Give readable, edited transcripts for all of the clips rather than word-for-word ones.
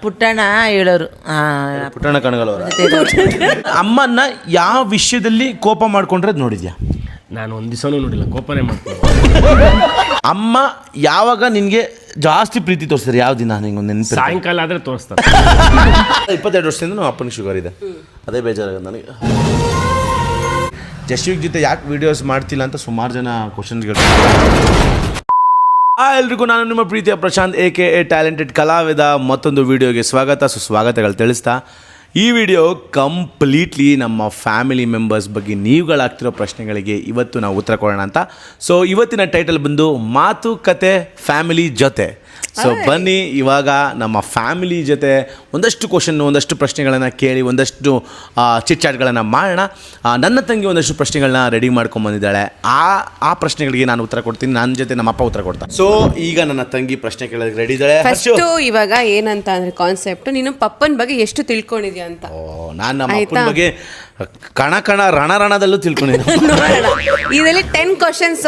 ಪುಟ್ಟಣ್ಣ ಹೇಳೋರು. ಪುಟ್ಟಣ್ಣ ಕಣಗಳವರು. ಅಮ್ಮನ್ನ ಯಾವ ವಿಷಯದಲ್ಲಿ ಕೋಪ ಮಾಡ್ಕೊಂಡ್ರೆ ನೋಡಿದ್ಯಾ? ನಾನು ಒಂದು ದಿವಸನೂ ನೋಡಿಲ್ಲ, ಕೋಪನೇ ಮಾಡ್ತೀನಿ. ಅಮ್ಮ ಯಾವಾಗ ನಿನಗೆ ಜಾಸ್ತಿ ಪ್ರೀತಿ ತೋರಿಸ್ತಾರೆ? ಯಾವ ದಿನ ನಿಂಗೆ ಒಂದು ನೆನಪು? ಸಾಯಂಕಾಲ ಆದರೆ ತೋರಿಸ್ತಾರೆ. 22 ವರ್ಷದಿಂದ ನಮ್ಮ ಅಪ್ಪನಿಗೆ ಶುಗರ್ ಇದೆ, ಅದೇ ಬೇಜಾರಾಗ ನನಗೆ. ಜಸ್ವಿಕ್ ಜೊತೆ ಯಾಕೆ ವೀಡಿಯೋಸ್ ಮಾಡ್ತಿಲ್ಲ ಅಂತ ಸುಮಾರು ಜನ ಕ್ವಶನ್ಸ್ಗಳು. ಎಲ್ರಿಗೂ ನಾನು ನಿಮ್ಮ ಪ್ರೀತಿಯ ಪ್ರಶಾಂತ್ AKA ಟ್ಯಾಲೆಂಟೆಡ್ ಕಲಾವಿದ ಮತ್ತೊಂದು ವಿಡಿಯೋಗೆ ಸುಸ್ವಾಗತಗಳು ತಿಳಿಸ್ತಾ, ಈ ವಿಡಿಯೋ ಕಂಪ್ಲೀಟ್ಲಿ ನಮ್ಮ ಫ್ಯಾಮಿಲಿ ಮೆಂಬರ್ಸ್ ಬಗ್ಗೆ ನೀವುಗಳಾಗ್ತಿರೋ ಪ್ರಶ್ನೆಗಳಿಗೆ ಇವತ್ತು ನಾವು ಉತ್ತರ ಕೊಡೋಣ ಅಂತ. ಸೊ ಇವತ್ತಿನ ಟೈಟಲ್ ಬಂದು ಮಾತುಕತೆ ಫ್ಯಾಮಿಲಿ ಜೊತೆ. ಸೊ ಬನ್ನಿ ಇವಾಗ ನಮ್ಮ ಫ್ಯಾಮಿಲಿ ಜೊತೆ ಒಂದಷ್ಟು ಪ್ರಶ್ನೆಗಳನ್ನು ಕೇಳಿ ಒಂದಷ್ಟು ಚಿಟ್ಚಾಟ್ಗಳನ್ನು ಮಾಡೋಣ. ನನ್ನ ತಂಗಿ ಒಂದಷ್ಟು ಪ್ರಶ್ನೆಗಳನ್ನ ರೆಡಿ ಮಾಡ್ಕೊಂಬಂದಿದ್ದಾಳೆ. ಆ ಪ್ರಶ್ನೆಗಳಿಗೆ ನಾನು ಉತ್ತರ ಕೊಡ್ತೀನಿ, ನನ್ನ ಜೊತೆ ನಮ್ಮ ಅಪ್ಪ ಉತ್ತರ ಕೊಡ್ತಾರೆ. ಸೊ ಈಗ ನನ್ನ ತಂಗಿ ಪ್ರಶ್ನೆ ಕೇಳೋದಕ್ಕೆ ರೆಡಿ ಇದ್ದಾಳೆ. ಫಸ್ಟ್ ಇವಾಗ ಏನಂತ ಅಂದ್ರೆ ಕಾನ್ಸೆಪ್ಟ್, ನೀನು ಪಪ್ಪನ ಬಗ್ಗೆ ಎಷ್ಟು ತಿಳ್ಕೊಂಡಿದ್ಯಾ ಅಂತ. ನಾನು ನಮ್ಮ ಅಪ್ಪನ ಬಗ್ಗೆ ಕಣ ರಣದಲ್ಲೂ ತಿಳ್ಕೊಂಡಿದ್ದೀನಿ. ಇದರಲ್ಲಿ 10 ಕ್ವಶನ್ಸ್,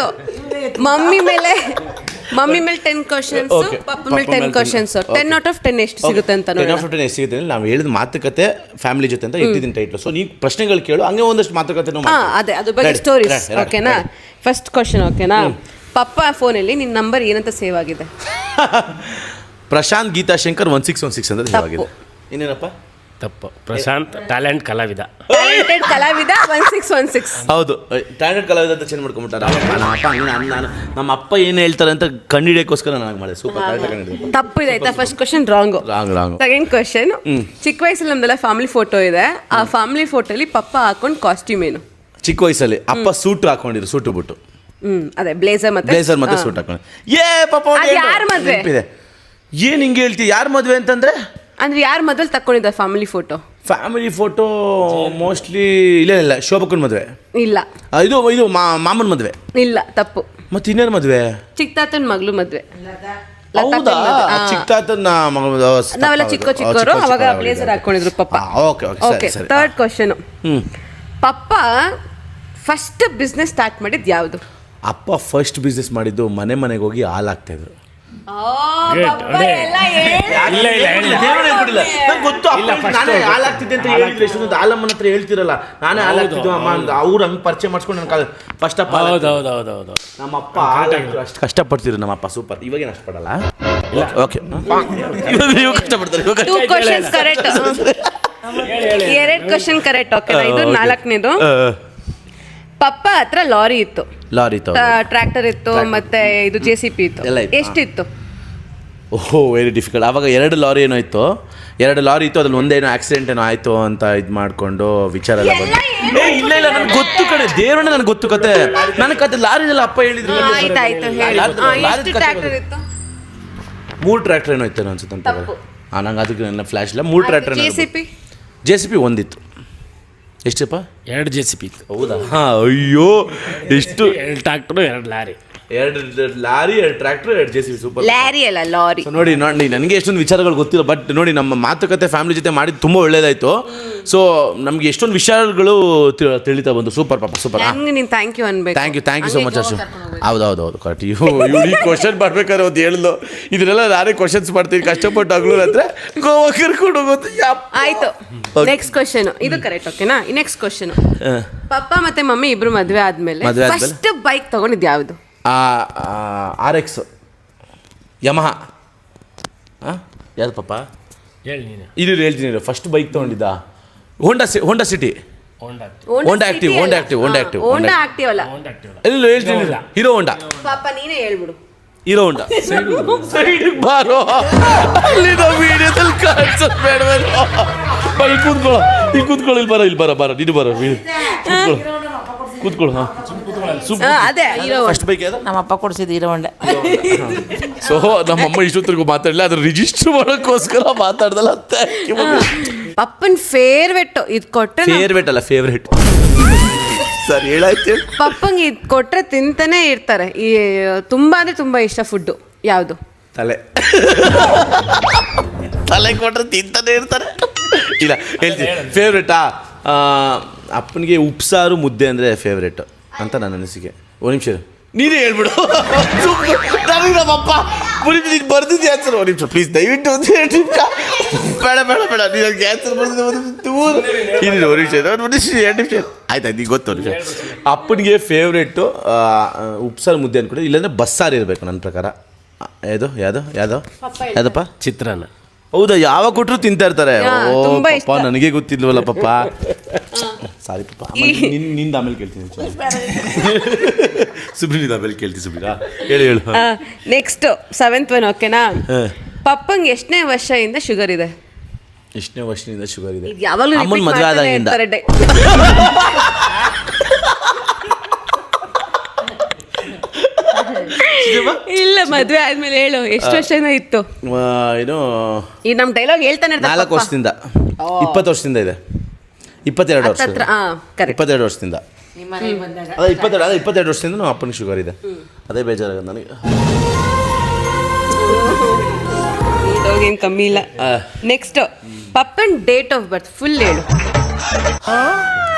ಮಮ್ಮಿ ಮೇಲೆ 10 ಕ್ವಶನ್ಸ್, ಪಪ್ಪ ಮೇಲೆ 10 ಕ್ವಶನ್ಸ್. 10 out of 10 ಎಷ್ಟು ಸಿಗುತ್ತೆ ಅಂತ ನೋಡಿ. 10 out of 10 ಎಷ್ಟು ಸಿಗುತ್ತೆ? ನಾವು ಹೇಳಿದ ಮಾತುಕತೆ ಫ್ಯಾಮಿಲಿ ಜೊತೆ ಅಂತ ಇಟ್ಟಿದ್ದೀನಿ ಟೈಟ್ಲು. ಸೊ ನೀವು ಪ್ರಶ್ನೆಗಳು ಕೇಳು, ಹಂಗೆ ಒಂದಷ್ಟು ಮಾತುಕತೆ ಅದೇ ಅದ್ರ ಬಗ್ಗೆ ಸ್ಟೋರೀಸ್. ಓಕೆನಾ? ಫಸ್ಟ್ ಕ್ವಶನ್ ಓಕೆನಾ? ಪಪ್ಪ ಫೋನಲ್ಲಿ ನಿನ್ನ ನಂಬರ್ ಏನಂತ ಸೇವ್ ಆಗಿದೆ? ಪ್ರಶಾಂತ್ ಗೀತಾ ಶಂಕರ್ 1616 ಅಂತ ಸೇವ್ ಆಗಿದೆ. ಇನ್ನೇನಪ್ಪ? ತಪ್ಪು. ಪ್ರಶಾಂತ್ ಟ್ಯಾಲೆಂಟ್ ಕಲಾವಿದ. 1616. ಹೌದು, ಟ್ಯಾಲೆಂಟ್ ಕಲಾವಿದ ಅಂತ ಚೇಂಜ್ ಮಾಡ್ಕೊಂಡ್ಬಿಟ್ಟಾರೆ. ನಮ್ಮ ಅಪ್ಪ ಏನು ಹೇಳ್ತಾರೆ ಅಂತ ಕಂಡಿಡಿಯೋಕ್ಕೋಸ್ಕರ ನನಗೆ ಮಾಡಿದೆ. ಸೂಪರ್. ತಪ್ಪು ಇದೆ ಆಯ್ತಾ? First question wrong. Second question, ಚಿಕ್ಕ ವಯಸ್ಸಲ್ಲಿ ನಮ್ದೆಲ್ಲ ಫ್ಯಾಮಿಲಿ ಫೋಟೋ ಇದೆ. ಆ ಫ್ಯಾಮಿಲಿ ಫೋಟೋಲಿ ಪಪ್ಪ ಹಾಕೊಂಡು ಕಾಸ್ಟ್ಯೂಮ್ ಏನು? ಚಿಕ್ಕ ವಯಸ್ಸಲ್ಲಿ ಅಪ್ಪ ಸೂಟ್ ಹಾಕೊಂಡಿದ್ರು, ಸೂಟು ಬಿಟ್ಟು. ಅದೇ ಬ್ಲೇಸರ್ ಮತ್ತೆ ಸೂಟ್ ಹಾಕೊಂಡು. ಪಾಪ ಯಾರ ಮದ್ವೆ? ಏನು ಹಿಂಗೆ ಹೇಳ್ತೀವಿ? ಯಾರ ಮದುವೆ ಅಂತಂದ್ರೆ ಅಂದ್ರೆ ಯಾರ ಮದ್ವೆಲಿ ತಕ್ಕೊಂಡಿದ್ದ family photo? Family photo mostly ಇಲ್ಲ ಶೋಭಕ್ಕನ ಮದುವೆ ಇಲ್ಲ. ಇದು ಮಾಮನ ಮದುವೆ ಇಲ್ಲ, ತಪ್ಪು. ಮತ್ತೆ ಇನ್ನೇನು ಮದುವೆ? ಚಿಕ್ಕ ತಾತನ ಮಗಳು ಮದ್ವೆ. ಹೌದಾ? ಚಿಕ್ಕ ತಾತನ ನಾವೆಲ್ಲ ಚಿಕ್ಕವರು ಅವಾಗ ಬ್ಲೇಸರ್ ಹಾಕೊಂಡಿದ್ರು ಪಪ್ಪ. ಓಕೆ. ಥರ್ಡ್ ಕ್ವಶನ್, ಪಪ್ಪ ಫಸ್ಟ್ ಬಿಸ್ನೆಸ್ ಸ್ಟಾರ್ಟ್ ಮಾಡಿದ್ ಯಾವುದು? ಅಪ್ಪ ಫಸ್ಟ್ ಬಿಸ್ನೆಸ್ ಮಾಡಿದ್ದು ಮನೆಗೆ ಹೋಗಿ ಹಾಲು ಹಾಕ್ತಾ ಇದ್ರು. ಹಾಲಮ್ಮನ ಹತ್ರ ಹೇಳ್ತಿರಲ್ಲ, ನಾನೇ ಹಾಲು ಹಾಕ್ತಿದ್ದು ಅಮ್ಮ ಅಂತ. ಅವ್ರು ಹಂಗೆ ಪರಿಚಯ ಮಾಡ್ಸ್ಕೊಂಡು ನನ್ನ ಫಸ್ಟ್ ಅಪ್ಪ. ನಮ್ಮ ಅಪ್ಪ ಅಷ್ಟು ಕಷ್ಟಪಡ್ತಿದ್ರು. ನಮ್ಮ ಅಪ್ಪ ಸೂಪರ್. ಇವಾಗೇನು ಅಷ್ಟು ಪಡಲ್ಲ. ಓಕೆ, ಕಷ್ಟಪಡ್ತಾರೆ. 2 questions correct. 2 question correct. Okay, ಇದು 4ನೇದು. ಪಪ್ಪ ಹತ್ರ ಲಾರಿ ಇತ್ತು, ಟ್ರ್ಯಾಕ್ಟರ್ ಇತ್ತು, ಮತ್ತೆ ಇದು JCP ಇತ್ತು. ಎಷ್ಟಿತ್ತು? ಓಹೋ, ವೆರಿ ಡಿಫಿಕಲ್ಟ್. ಆವಾಗ 2 ಲಾರಿ ಏನೋ ಇತ್ತು. ಅದ್ರಲ್ಲಿ ಒಂದೇನೋ ಆಕ್ಸಿಡೆಂಟ್ ಏನೋ ಆಯ್ತು ಅಂತ ಇದು ಮಾಡ್ಕೊಂಡು ವಿಚಾರ ಎಲ್ಲ ಬಂದು. ಇಲ್ಲ ನನಗೆ ಗೊತ್ತು ಕಡೆ, ದೇವರನ್ನ ನನಗೆ ಗೊತ್ತು ಕತೆ. ನನ್ನ ಕತೆ ಲಾರಿದೆಲ್ಲ ಅಪ್ಪ ಹೇಳಿದ್ರು. 3 ಟ್ರ್ಯಾಕ್ಟರ್ ಏನೋ ಇತ್ತು ಅನ್ಸುತ್ತೆ ಅಂತ. ನಂಗೆ ಅದಕ್ಕೆ ನನ್ನ ಫ್ಲಾಶ್ ಇಲ್ಲ. 3 ಟ್ರ್ಯಾಕ್ಟರ್. JCP ಒಂದಿತ್ತು. ಎಷ್ಟಪ್ಪ? 2 JCP ಇತ್ತು. ಹೌದಾ? ಅಯ್ಯೋ, ಎಷ್ಟು? 2 tractor, 2 lorry. 2 lorry, 2 tractor, 2 JCP. Super. Lorry ಅಲ್ಲ, ಲಾರಿ. ನೋಡಿ ನನಗೆ ಎಷ್ಟೊಂದು ವಿಚಾರಗಳು ಗೊತ್ತಿಲ್ಲ, ಬಟ್ ನೋಡಿ ನಮ್ಮ ಮಾತುಕತೆ ಫ್ಯಾಮಿಲಿ ಜೊತೆ ಮಾಡಿದ್ದು ತುಂಬ ಒಳ್ಳೇದಾಯ್ತು. ಸೊ ನಮಗೆ ಎಷ್ಟೊಂದು ವಿಚಾರಗಳು ತಿಳಿತಾ ಬಂದು. ಸೂಪರ್ ಪಾಪ, ಸೂಪರ್. ಥ್ಯಾಂಕ್ ಯು ಅನ್ಬೇಕು. Thank you so much Arshu. ಹೌದು ಕರೆಕ್ಟ್. ಇವ್ರು ಈ ಕ್ವಶನ್ ಮಾಡ್ಬೇಕಾದ್ರೆ ಒಂದು ಹೇಳಿದ್ಲು, ಇದನ್ನೆಲ್ಲ ನಾನೇ ಕ್ವಶನ್ಸ್ ಮಾಡ್ತೀನಿ ಕಷ್ಟಪಟ್ಟು ಆಗ್ಲೂ ಅಂದರೆ ಗೋವಾ ಕರ್ಕೊಂಡು ಹೋಗೋದು. ಆಯ್ತು. ನೆಕ್ಸ್ಟ್ ಕ್ವಶನ್ ಇದು ಕರೆಕ್ಟ್. ಓಕೆನಾ? ನೆಕ್ಸ್ಟ್ ಕ್ವಶನ್, ಪಪ್ಪ ಮತ್ತೆ ಮಮ್ಮಿ ಇಬ್ರು ಮದುವೆ ಆದ್ಮೇಲೆ ಫಸ್ಟ್ ಬೈಕ್ ತಗೊಂಡಿದ್ದು ಯಾವುದು? RX Yamaha. ಯಾವ್ದು ಪಾಪ? ಹೇಳಿ ನೀನು. ಇದು ಹೇಳ್ತೀನಿ. ಫಸ್ಟ್ ಬೈಕ್ ತಗೊಂಡಿದ್ದ ಹೋಂಡಾ ಸಿಟಿ. ಹೋಂಡಾ ಆಕ್ಟಿವ್ ಅಲ್ಲ, ಎಲ್ಲ ಹೇಳ್ತೀನಿ. ಹೀರೋ ಹೋಂಡಾ. ಪಾಪ ನೀನೇ ಹೇಳ್ಬಿಡು. ಹೀರೋ ಹೋಂಡಾ. ಬಾರೋ, ಅಲ್ಲಿ ನಾವು ವಿಡಿಯೋದಲ್ಲಿ ಕಾಣಿಸೋದು ಬೇಡವೇನೋ. ಕೂತ್ಕೊಳ್ಳೋ. ಇಲ್ಲಿ ಬರ ನೀನು ಬರೋ. ಕೂತ್ಕೊಳ್ಳೋ. ಅದೇ ಫಸ್ಟ್ ಬೈಕ್ ಯಾವ್ದು? ನಮ್ಮ ಅಪ್ಪ ಕೊಡ್ಸಿದ್ದು ಹೀರೋ ಹೋಂಡಾ. ಸೊ ನಮ್ಮಮ್ಮ ಇಷ್ಟೊತ್ತಿಗೂ ಮಾತಾಡಲಿಲ್ಲ, ಅದ್ರ ರಿಜಿಸ್ಟರ್ ಮಾಡೋಕ್ಕೋಸ್ಕರ ಮಾತಾಡ್ದಲ್ಲ. ಪಪ್ಪನ್ ಫೇವ್ರೆಟ್ ಇದು ಕೊಟ್ಟರೆ. Favourite sir, ಹೇಳಾಯ್ತು. ಪಪ್ಪಂಗೆ ಇದು ಕೊಟ್ಟರೆ ತಿಂತಾನೆ ಇರ್ತಾರೆ. ಈ ತುಂಬಾ ಅಂದ್ರೆ ತುಂಬಾ ಇಷ್ಟ ಫುಡ್ಡು ಯಾವುದು? ತಲೆ ಕೊಟ್ಟರೆ ತಿಂತಾನೆ ಇರ್ತಾರೆ. ಇಲ್ಲ ಹೇಳ್ತೀನಿ. ಫೇವ್ರೆಟಾ? ಅಪ್ಪನಿಗೆ ಉಪ್ಸಾರು ಮುದ್ದೆ ಅಂದರೆ ಫೇವ್ರೆಟ್ ಅಂತ ನನ್ನ ಅನಿಸಿಕೆ. 1 ನಿಮಿಷ ನೀನೇ ಹೇಳ್ಬಿಡು. ನನಗೆ ನಮ್ಮಪ್ಪ ನೀನು ಬರ್ದಿದ್ದು ಆನ್ಸರ್ ಒಂದು ನಿಮಿಷ ಪ್ಲೀಸ್ ದಯವಿಟ್ಟು ಒಂದು 2 ನಿಮಿಷ ಬೇಡ ಬೇಡ ಬೇಡ ನೀನು ನನಗೆ ಆನ್ಸರ್ ಬರ್ದಿದ್ದು ಒಂದು ನಿಮಿಷ ಒಂದು ನಿಮಿಷ 2 ನಿಮಿಷ ಆಯ್ತು ನೀನು ಗೊತ್ತು ನಿಮಿಷ. ಅಪ್ಪನಿಗೆ ಫೇವ್ರೇಟು ಉಪ್ಸಾರು ಮುದ್ದೆ ಅಂದ್ಕೊಡಿ, ಇಲ್ಲಾಂದರೆ ಬಸ್ಸಾರು ಇರಬೇಕು ನನ್ನ ಪ್ರಕಾರ. ಯಾವುದಪ್ಪ? ಚಿತ್ರಾನ್ನ. ಹೌದಾ, ಯಾವಾಗ ಕೊಟ್ಟರು ತಿಂತಾ ಇರ್ತಾರೆ. ಓ ತುಂಬಾ ಪಪ್ಪ ನನಗೆ ಗೊತ್ತಿಲ್ವಲ್ಲ ಪಪ್ಪ, ಸಾರಿ ಪಪ್ಪ. ನಿಂದ ಆಮೇಲೆ ಕೇಳ್ತೀನಿ ಸುಬ್ರಿನಿಂದ ಆಮೇಲೆ ಕೇಳ್ತೀನಿ. ಸುಬ್ರಿನಾ ಹೇಳು. ನೆಕ್ಸ್ಟ್ 7th ಒನ್ ಓಕೆನಾ? ಪಪ್ಪಂಗೆ ಎಷ್ಟನೇ ವರ್ಷದಿಂದ ಶುಗರ್ ಇದೆ? ಎಷ್ಟನೇ ವರ್ಷದಿಂದ ಶುಗರ್ ಇದೆ? ಯಾವಾಗಲೂ ಅಮ್ಮನ ಮದುವೆ ಆದಾಗಿಂದ. ಇಲ್ಲ, ಮದುವೆ ಆದ್ಮೇಲೆ ಹೇಳು ಎಷ್ಟು ವರ್ಷದಿಂದ ಇತ್ತು. ಏನು ಈ ನಮ್ಮ ಡೈಲಾಗ್ ಹೇಳ್ತಾನೆ 4 ವರ್ಷದಿಂದ 20 ವರ್ಷದಿಂದ ಇದೆ. 22 ವರ್ಷ. 22 ವರ್ಷದಿಂದ. ಅದೇ 22 ವರ್ಷದಿಂದ ನಮ್ಮ ಅಪ್ಪನಿಗೆ ಶುಗರ್ ಇದೆ. ಅದೇ ಬೇಜಾರಾಗ ನನಗೆ. ಏನು ಕಮ್ಮಿ ಇಲ್ಲ. ನೆಕ್ಸ್ಟ್ ಪಪ್ಪನ್ ಡೇಟ್ ಆಫ್ ಬರ್ತ್ ಫುಲ್ ಹೇಳು.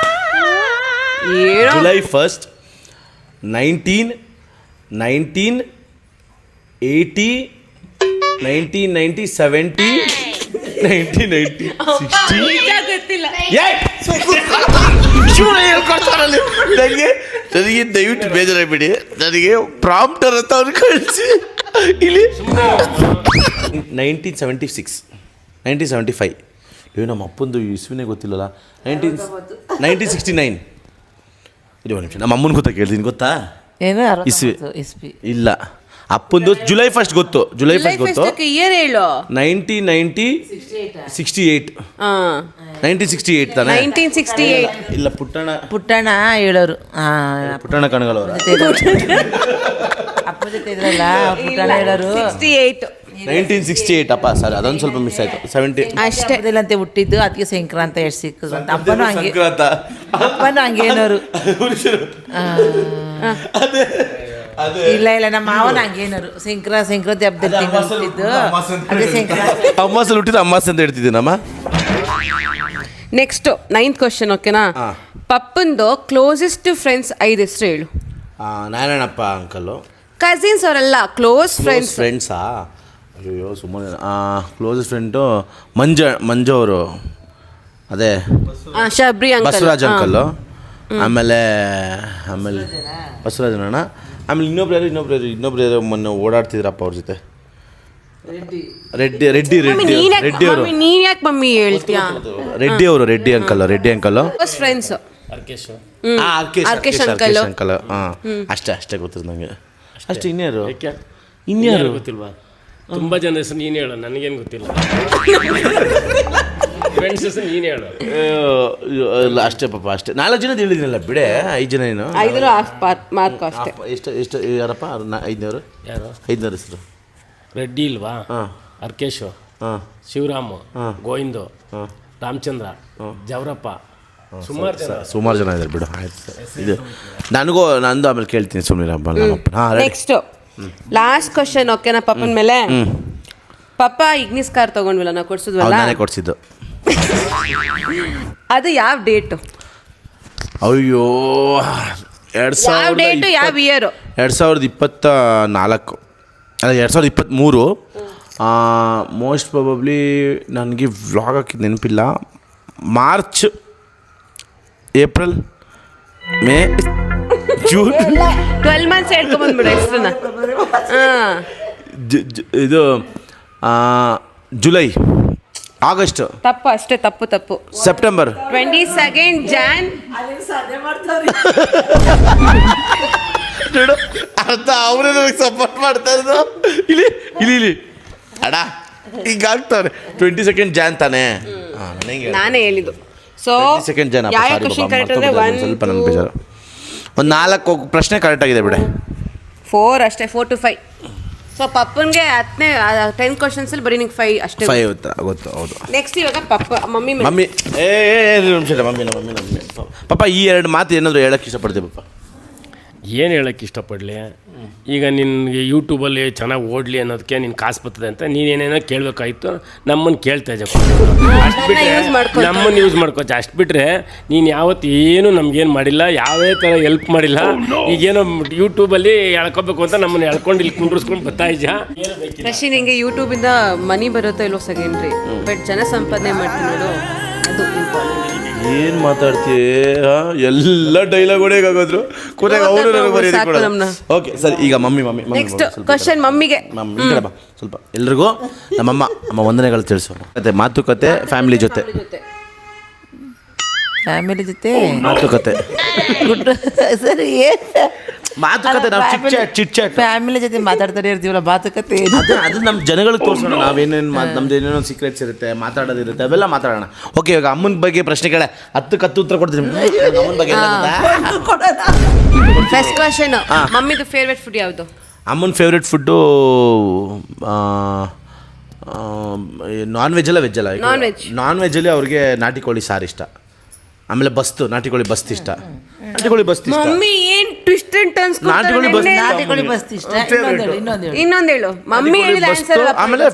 July 1st, 1980, 1990, 70, 1990, 60. ಗೊತ್ತಿಲ್ಲ. ನನಗೆ ದಯವಿಟ್ಟು ಬೇಜಾರಾಗ್ಬಿಡಿ. ನನಗೆ ಪ್ರಾಂಪ್ಟರ್ ಅಂತ ಅವ್ರು ಕಳಿಸಿ ಇಲ್ಲಿ 1976, 1975. ಇವು ನಮ್ಮ ಅಪ್ಪಂದು ಇಸ್ವಿನೇ ಗೊತ್ತಿಲ್ಲಲ್ಲ. 1969. ಇದು ಒಂದು ನಿಮಿಷ, ನಮ್ಮ ಅಮ್ಮನ ಗೊತ್ತಾ ಕೇಳ್ತೀನಿ. ಗೊತ್ತಾ ಏನು ಇಸ್ವಿ? ಇಲ್ಲ, ಅಪ್ಪಂದು July 1st ಗೊತ್ತು. July 1st ಗೊತ್ತು. ಇಯರ್ ಹೇಳು. 1968. 1968 ತಾನೆ? 1968. ಇಲ್ಲ, ಪುಟ್ಟಣ್ಣ ಹೇಳೋರು. ಪುಟ್ಟಣ್ಣ ಕಣಗಳವರ ಅಪ್ಪ ಜೊತೆ ಇದ್ರಲ್ಲ, ಪುಟ್ಟಣ್ಣ ಹೇಳೋರು. 68. 1968 ಅಪ್ಪ. ಸರಿ, ಅದೊಂದು ಸ್ವಲ್ಪ ಮಿಸ್ ಆಯ್ತು. 70 ಅಷ್ಟೇ. ಅದಲ್ಲಂತೆ ಹುಟ್ಟಿದ್ದು, ಅದಕ್ಕೆ ಸಂಕ್ರಾಂತ ಎಷ್ಟು ಸಿಕ್ಕದು ಅಂತ ಅಪ್ಪನೂ ಹಂಗೆ. ಅಪ್ಪನೂ ಹಂಗೇನೋರು. ಇಲ್ಲ ನಮ್ಮ ಮಾವನ ಹಂಗೇನೋರು. ಸಂಕ್ರಾಂತಿ ಹಬ್ಬದಲ್ಲಿ ತಿಂಗಳು ಹುಟ್ಟಿದ್ದು, ಅದೇ ಸಂಕ್ರಾಂತಿ. ಅಮ್ಮಾಸಲ್ಲಿ ಹುಟ್ಟಿದ್ದು ಅಮ್ಮಾಸ್ ಅಂತ ಹೇಳ್ತಿದ್ದೆ ನಮ್ಮ. ನೆಕ್ಸ್ಟ್ 9th ಕ್ವಶನ್ ಓಕೆನಾ? ಪಪ್ಪಂದು ಕ್ಲೋಸೆಸ್ಟ್ ಫ್ರೆಂಡ್ಸ್ 5 ಹೆಸರು ಹೇಳು. ನಾರಾಯಣಪ್ಪ ಅಂಕಲ್ಲು. ಕಸಿನ್ಸ್ ಅವರೆಲ್ಲ ಕ್ಲೋಸ್ ಫ್ರೆಂಡ್ಸಾ? ಅಯ್ಯೋ ಸುಮ್ಮನೆ. ಕ್ಲೋಸೆಸ್ಟ್ ಫ್ರೆಂಡು ಮಂಜು ಅವರು, ಅದೇ ಶಬರಿ ಅಂಕಲ್, ಬಸವರಾಜ್ ಅಂಕಲ್ಲು. ಆಮೇಲೆ ಬಸವರಾಜನಣ್ಣ. ಆಮೇಲೆ ಇನ್ನೊಬ್ರು ಯಾರೋ ಮೊನ್ನೆ ಓಡಾಡ್ತಿದ್ರಪ್ಪ ಅವ್ರ ಜೊತೆ. ರೆಡ್ಡಿ ಅವರು. ನೀನ್ ಯಾಕೆ ಮಮ್ಮಿ ಹೇಳ್ತೀಯಾ? Reddy uncle friends. Arkesh uncle. ಅಷ್ಟೇ ಗೊತ್ತಿರೋದು ನನಗೆ. ಅಷ್ಟೇ. ಇನ್ಯಾರು ಗೊತ್ತಿಲ್ವಾ? ತುಂಬಾ ಜನ ಹೆಸರು ನೀನು ಹೇಳು, ನನಗೇನು ಗೊತ್ತಿಲ್ಲ. ಫ್ರೆಂಡ್ಸ್ ಹೆಸರು ನೀನು ಹೇಳು. ಅಷ್ಟೇ ಪಾಪ, ಅಷ್ಟೇ. 4 ಜನ ಹೇಳಿದಿನಲ್ಲ ಬಿಡೆ. 5 ಜನ ಏನು? 5 ಮಾರ್ಕ್ ಅಷ್ಟೇ. ಎಷ್ಟು ಯಾರಪ್ಪ? 500 ಯಾರು? 500 ಹೆಸರು. ರೆಡ್ಡಿ ಇಲ್ವಾ? ಅರ್ಕೇಶು, ಶಿವರಾಮು, ಗೋವಿಂದು, ರಾಮಚಂದ್ರ, ಜವರಪ್ಪ, ಸುಮಾರು ಜನ ಇದ್ದಾರೆ ಬಿಡು. ಆಯ್ತು ಸರ್, ಇದು ನಂದು ಆಮೇಲೆ ಕೇಳ್ತೀನಿ ಸುಮ್ಮನೆ. ನೆಕ್ಸ್ಟ್ ಲಾಸ್ಟ್ ಕ್ವಶನ್ ಓಕೆನಾ? ಪಪ್ಪನ ಮೇಲೆ. ಪಪ್ಪ ಇಗ್ನಿಸ್ ಕಾರ್ ತಗೊಂಡ್ವಿಲ್ಲ, ನಾವು ಕೊಡ್ಸಿದ್ವಲ್ಲ, ನಾನೇ ಕೊಡ್ಸಿದ್ದು. ಅದು ಯಾವ ಡೇಟು? ಅಯ್ಯೋ, 2024. ಯಾವ ಇಯರು? 2024 ಅಲ್ಲ, 2023. ಮೋಸ್ಟ್ ಪ್ರಾಬಬ್ಲಿ ನನಗೆ ವ್ಲಾಗ್ ಹಾಕಿದ್ದು ನೆನಪಿಲ್ಲ. March, April, May, June. 12 months ಹೇಳ್ಕೊಂಬಂದ್ಬಿಡು ಹೆಸರನ್ನ. ಇದು ಜುಲೈ, ಆಗಸ್ಟ್. ತಪ್ಪು, ಅಷ್ಟೇ ತಪ್ಪು. ಸೆಪ್ಟೆಂಬರ್. 22nd Jan. ನೋಡು, ಅರ್ಥ ಅವರೇ ನನಗೆ ಸಪೋರ್ಟ್ ಮಾಡ್ತಾ ಇರೋದು. ಇಲ್ಲಿ ಅಡ ಈಗ ಆಗ್ತಾರೆ. 22nd ಜಾನ್ ತಾನೇ? ನಾನೇ ಹೇಳಿದ್ದು. So 22nd Jan. ಯಾವ ಕ್ವಶನ್ ಕರೆಕ್ಟ್ ಅಂದ್ರೆ ಸ್ವಲ್ಪ ನನ್ನ ಬೇಜಾರು. ಒಂದು 4 ಪ್ರಶ್ನೆ ಕರೆಕ್ಟ್ ಆಗಿದೆ ಬಿಡೆ. 4 ಅಷ್ಟೇ, 4 to 5. ಸೊ ಪಪ್ಪನ್ಗೆ 10 ಕ್ವಶನ್ಸ್ ಅಲ್ಲಿ ಬರೀ ನಿಂಗೆ 5 ಅಷ್ಟೇ. 5 ಗೊತ್ತು. ಹೌದು. ನೆಕ್ಸ್ಟ್ ಇವಾಗ ಮಮ್ಮಿ ಮಮ್ಮಿ ನಿಮಿಷ. ಮಮ್ಮಿ ಪಾಪ ಈ 2 ಮಾತು ಏನಾದರೂ ಹೇಳಕ್ಕೆ ಇಷ್ಟಪಡ್ತೀವಿ ಪಾಪ. ಏನು ಹೇಳೋಕ್ಕೆ ಇಷ್ಟಪಡಲಿ, ಈಗ ನಿನಗೆ ಯೂಟ್ಯೂಬಲ್ಲಿ ಚೆನ್ನಾಗಿ ಓಡಲಿ ಅನ್ನೋದಕ್ಕೆ ನಿನ್ನ ಕಾಸು ಬರ್ತದೆ ಅಂತ ನೀನೇನೇನೋ ಕೇಳಬೇಕಾಯ್ತು, ನಮ್ಮನ್ನು ಕೇಳ್ತಾ ಇದ್ದೆ. ಅಷ್ಟು ಬಿಟ್ಟರೆ ನಮ್ಮನ್ನು ಯೂಸ್ ಮಾಡ್ಕೋಚ, ಅಷ್ಟು ಬಿಟ್ಟರೆ ನೀನು ಯಾವತ್ತು ಏನು ನಮಗೇನು ಮಾಡಿಲ್ಲ, ಯಾವೇ ಥರ ಹೆಲ್ಪ್ ಮಾಡಿಲ್ಲ. ಈಗೇನೋ ಯೂಟ್ಯೂಬಲ್ಲಿ ಎಳ್ಕೊಬೇಕು ಅಂತ ನಮ್ಮನ್ನು ಎಳ್ಕೊಂಡು ಇಲ್ಲಿ ಕುಂಡ್ರಿಸ್ಕೊಂಡು ಬರ್ತಾ ಇದ್ಯಾ. ರಶಿ, ನಿಂಗೆ ಯೂಟ್ಯೂಬಿಂದ ಮನಿ ಬರುತ್ತೋ ಇಲ್ಲೋ ಸೆಕೆಂಡ್ರಿ, ಬಟ್ ಜನ ಸಂಪಾದನೆ ಮಾಡ್ತೀನಿ ನೋಡು, ಅದು ಇಂಪಾರ್ಟೆಂಟ್. ಏನು ಮಾತಾಡ್ತೀಯ, ಎಲ್ಲ ಡೈಲಾಗ್ ಹೊಡೆಯೋಗಾಗೋದ್ರು ಕೊನೆಗೆ ಅವರು ನನಗೆ ಬರೀ ಕೊಡೋದು. ಓಕೆ ಸರಿ, ಈಗ ಮಮ್ಮಿ ನೆಕ್ಸ್ಟ್ ಕ್ವಶನ್ ಮಮ್ಮಿಗೆ. ಮಮ್ಮಿ ಕಡೆ ಬಾ ಸ್ವಲ್ಪ. ಎಲ್ರಿಗೂ ಅಮ್ಮ ವಂದನೆಗಳು ತಿಳಿಸು. ಮತ್ತೆ ಮಾತುಕತೆ ಫ್ಯಾಮಿಲಿ ಜೊತೆ ಮಾತುಕತೆ ಗುಡ್ ಸರಿ. ಮಾತುಕತೆ ನಾವು ಚಿಟ್ ಚಾಟ್ ಫ್ಯಾಮಿಲಿ ಜೊತೆ ಮಾತಾಡ್ತಾನೆ ಇರ್ತೀವಲ್ಲ, ಮಾತುಕತೆ ಅದು ನಮ್ಮ ಜನಗಳಿಗೆ ತೋರಿಸೋಣ. ನಾವೇನೇನು ನಮ್ದು ಏನೇನೋ ಸೀಕ್ರೆಟ್ಸ್ ಇರುತ್ತೆ, ಮಾತಾಡೋದಿರುತ್ತೆ, ಅವೆಲ್ಲ ಮಾತಾಡೋಣ. ಓಕೆ, ಇವಾಗ ಅಮ್ಮನ ಬಗ್ಗೆ ಪ್ರಶ್ನೆಗಳೇ 10 ಉತ್ತರ ಕೊಡ್ತೀನಿ. ಅಮ್ಮನ ಬಗ್ಗೆ ಫಸ್ಟ್ ಕ್ವಶನ್, ಮಮ್ಮಿದು ಫೇವ್ರೆಟ್ ಫುಡ್ ಯಾವುದು? ಅಮ್ಮನ ಫೇವ್ರೆಟ್ ಫುಡ್ಡು ನಾನ್ ವೆಜ್ ಅಲ್ಲ ವೆಜ್ ಅಲ್ಲ? ನಾನ್ ವೆಜ್ಜಲ್ಲಿ ಅವ್ರಿಗೆ ನಾಟಿ ಕೋಳಿ ಸಾರು ಇಷ್ಟ. ಆಮೇಲೆ ನಾಟಿ ಕೋಳಿ ಬಸ್ತ್ ಇಷ್ಟ. ನಾಟಿ ಕೋಳಿ ಬಸ್ತ್ ಇಷ್ಟ. ಮಮ್ಮಿ ಏನ್ ಟ್ವಿಸ್ಟ್ ಅಂಡ್ ಟರ್ನ್ಸ್ ನಾಟಿ ಕೋಳಿ ಬಸ್ತ್ ಇಷ್ಟ. ಇನ್ನೊಂದು ಹೇಳು. ಮಮ್ಮಿ ಹೇಳಿದ ಆನ್ಸರ್. ಆಮೇಲೆ